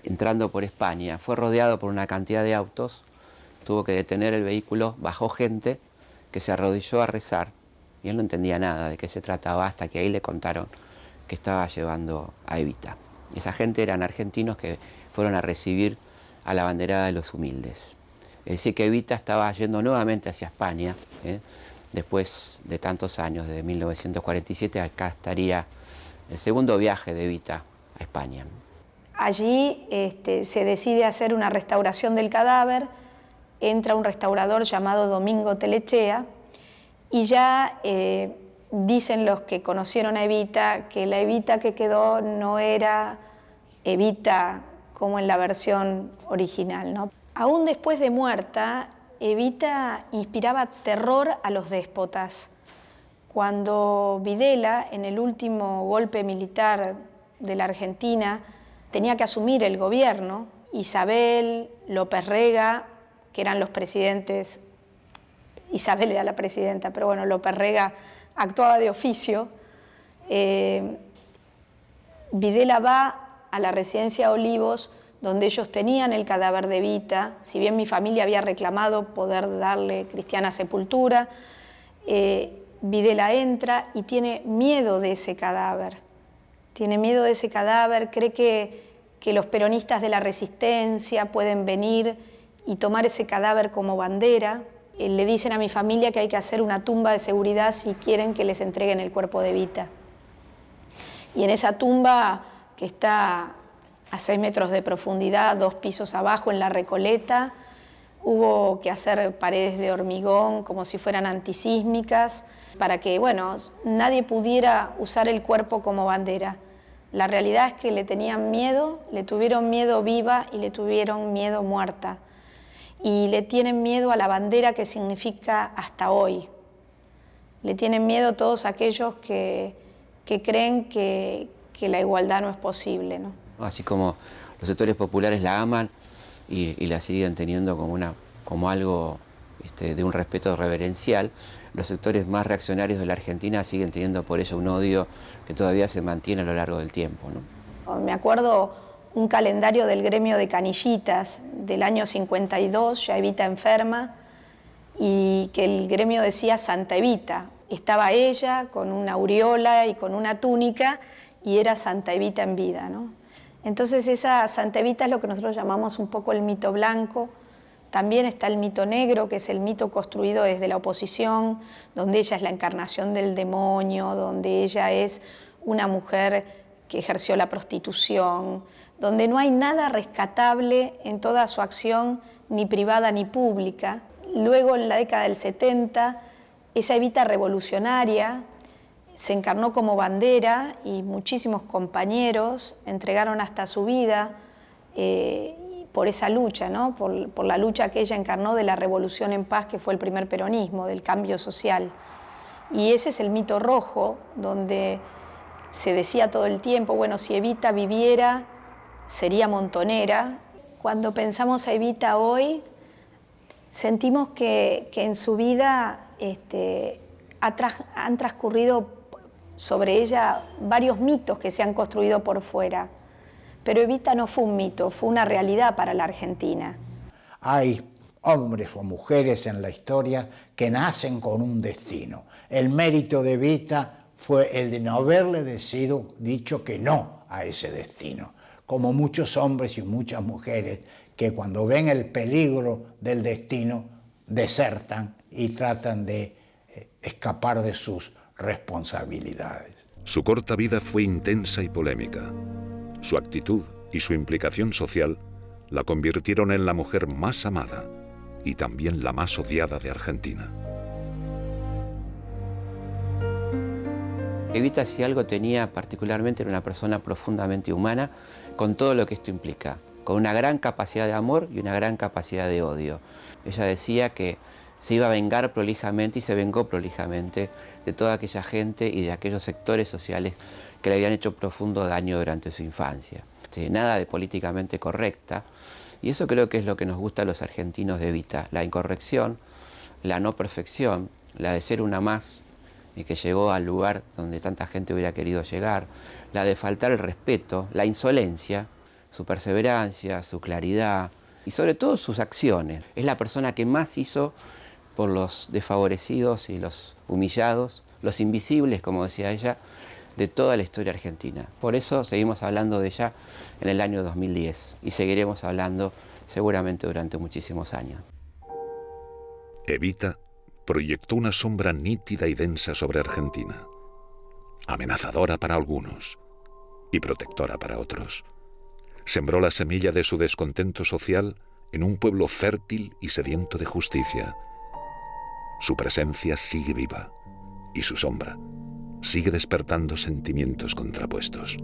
entrando por España, fue rodeado por una cantidad de autos, tuvo que detener el vehículo, bajó gente que se arrodilló a rezar y él no entendía nada de qué se trataba hasta que ahí le contaron que estaba llevando a Evita. Y esa gente eran argentinos que fueron a recibir a la banderada de los humildes. Es decir, que Evita estaba yendo nuevamente hacia España, después de tantos años, desde 1947, acá estaría el segundo viaje de Evita a España. Allí se decide hacer una restauración del cadáver, entra un restaurador llamado Domingo Telechea y ya dicen los que conocieron a Evita que la Evita que quedó no era Evita como en la versión original, ¿no? Aún después de muerta, Evita inspiraba terror a los déspotas. Cuando Videla, en el último golpe militar de la Argentina, tenía que asumir el gobierno, Isabel, López Rega, que eran los presidentes, Isabel era la presidenta, pero bueno, López Rega actuaba de oficio, Videla va a la residencia Olivos, donde ellos tenían el cadáver de Evita, si bien mi familia había reclamado poder darle cristiana sepultura, Videla entra y tiene miedo de ese cadáver. Tiene miedo de ese cadáver, cree que los peronistas de la resistencia pueden venir y tomar ese cadáver como bandera. Le dicen a mi familia que hay que hacer una tumba de seguridad si quieren que les entreguen el cuerpo de Evita. Y en esa tumba, que está a 6 metros de profundidad, 2 pisos abajo en la Recoleta, hubo que hacer paredes de hormigón como si fueran antisísmicas para que, bueno, nadie pudiera usar el cuerpo como bandera. La realidad es que le tenían miedo, le tuvieron miedo viva y le tuvieron miedo muerta. Y le tienen miedo a la bandera que significa hasta hoy. Le tienen miedo todos aquellos que creen que la igualdad no es posible, ¿no? Así como los sectores populares la aman y la siguen teniendo como algo de un respeto reverencial, los sectores más reaccionarios de la Argentina siguen teniendo por eso un odio que todavía se mantiene a lo largo del tiempo, ¿no? Me acuerdo un calendario del gremio de canillitas del año 52, ya Evita enferma, y que el gremio decía Santa Evita. Estaba ella con una aureola y con una túnica y era Santa Evita en vida, ¿no? Entonces esa Santa Evita es lo que nosotros llamamos un poco el mito blanco. También está el mito negro, que es el mito construido desde la oposición, donde ella es la encarnación del demonio, donde ella es una mujer que ejerció la prostitución, donde no hay nada rescatable en toda su acción, ni privada ni pública. Luego, en la década del 70, esa Evita revolucionaria se encarnó como bandera y muchísimos compañeros entregaron hasta su vida por esa lucha, ¿no? Por la lucha que ella encarnó de la revolución en paz, que fue el primer peronismo, del cambio social. Y ese es el mito rojo, donde se decía todo el tiempo, bueno, si Evita viviera, sería montonera. Cuando pensamos a Evita hoy, sentimos que en su vida han transcurrido sobre ella varios mitos que se han construido por fuera. Pero Evita no fue un mito, fue una realidad para la Argentina. Hay hombres o mujeres en la historia que nacen con un destino. El mérito de Evita fue el de no haberle dicho que no a ese destino, como muchos hombres y muchas mujeres que cuando ven el peligro del destino desertan y tratan de escapar de sus responsabilidades. Su corta vida fue intensa y polémica. Su actitud y su implicación social la convirtieron en la mujer más amada y también la más odiada de Argentina. Evita, si algo tenía particularmente, era una persona profundamente humana, con todo lo que esto implica, con una gran capacidad de amor y una gran capacidad de odio. Ella decía que se iba a vengar prolijamente y se vengó prolijamente de toda aquella gente y de aquellos sectores sociales que le habían hecho profundo daño durante su infancia. Nada de políticamente correcta, y eso creo que es lo que nos gusta a los argentinos de Evita, la incorrección, la no perfección, la de ser una más y que llegó al lugar donde tanta gente hubiera querido llegar, la de faltar el respeto, la insolencia, su perseverancia, su claridad y sobre todo sus acciones. Es la persona que más hizo por los desfavorecidos y los humillados, los invisibles, como decía ella, de toda la historia argentina. Por eso seguimos hablando de ella en el año 2010 y seguiremos hablando seguramente durante muchísimos años. Evita proyectó una sombra nítida y densa sobre Argentina, amenazadora para algunos y protectora para otros. Sembró la semilla de su descontento social en un pueblo fértil y sediento de justicia. Su presencia sigue viva y su sombra sigue despertando sentimientos contrapuestos.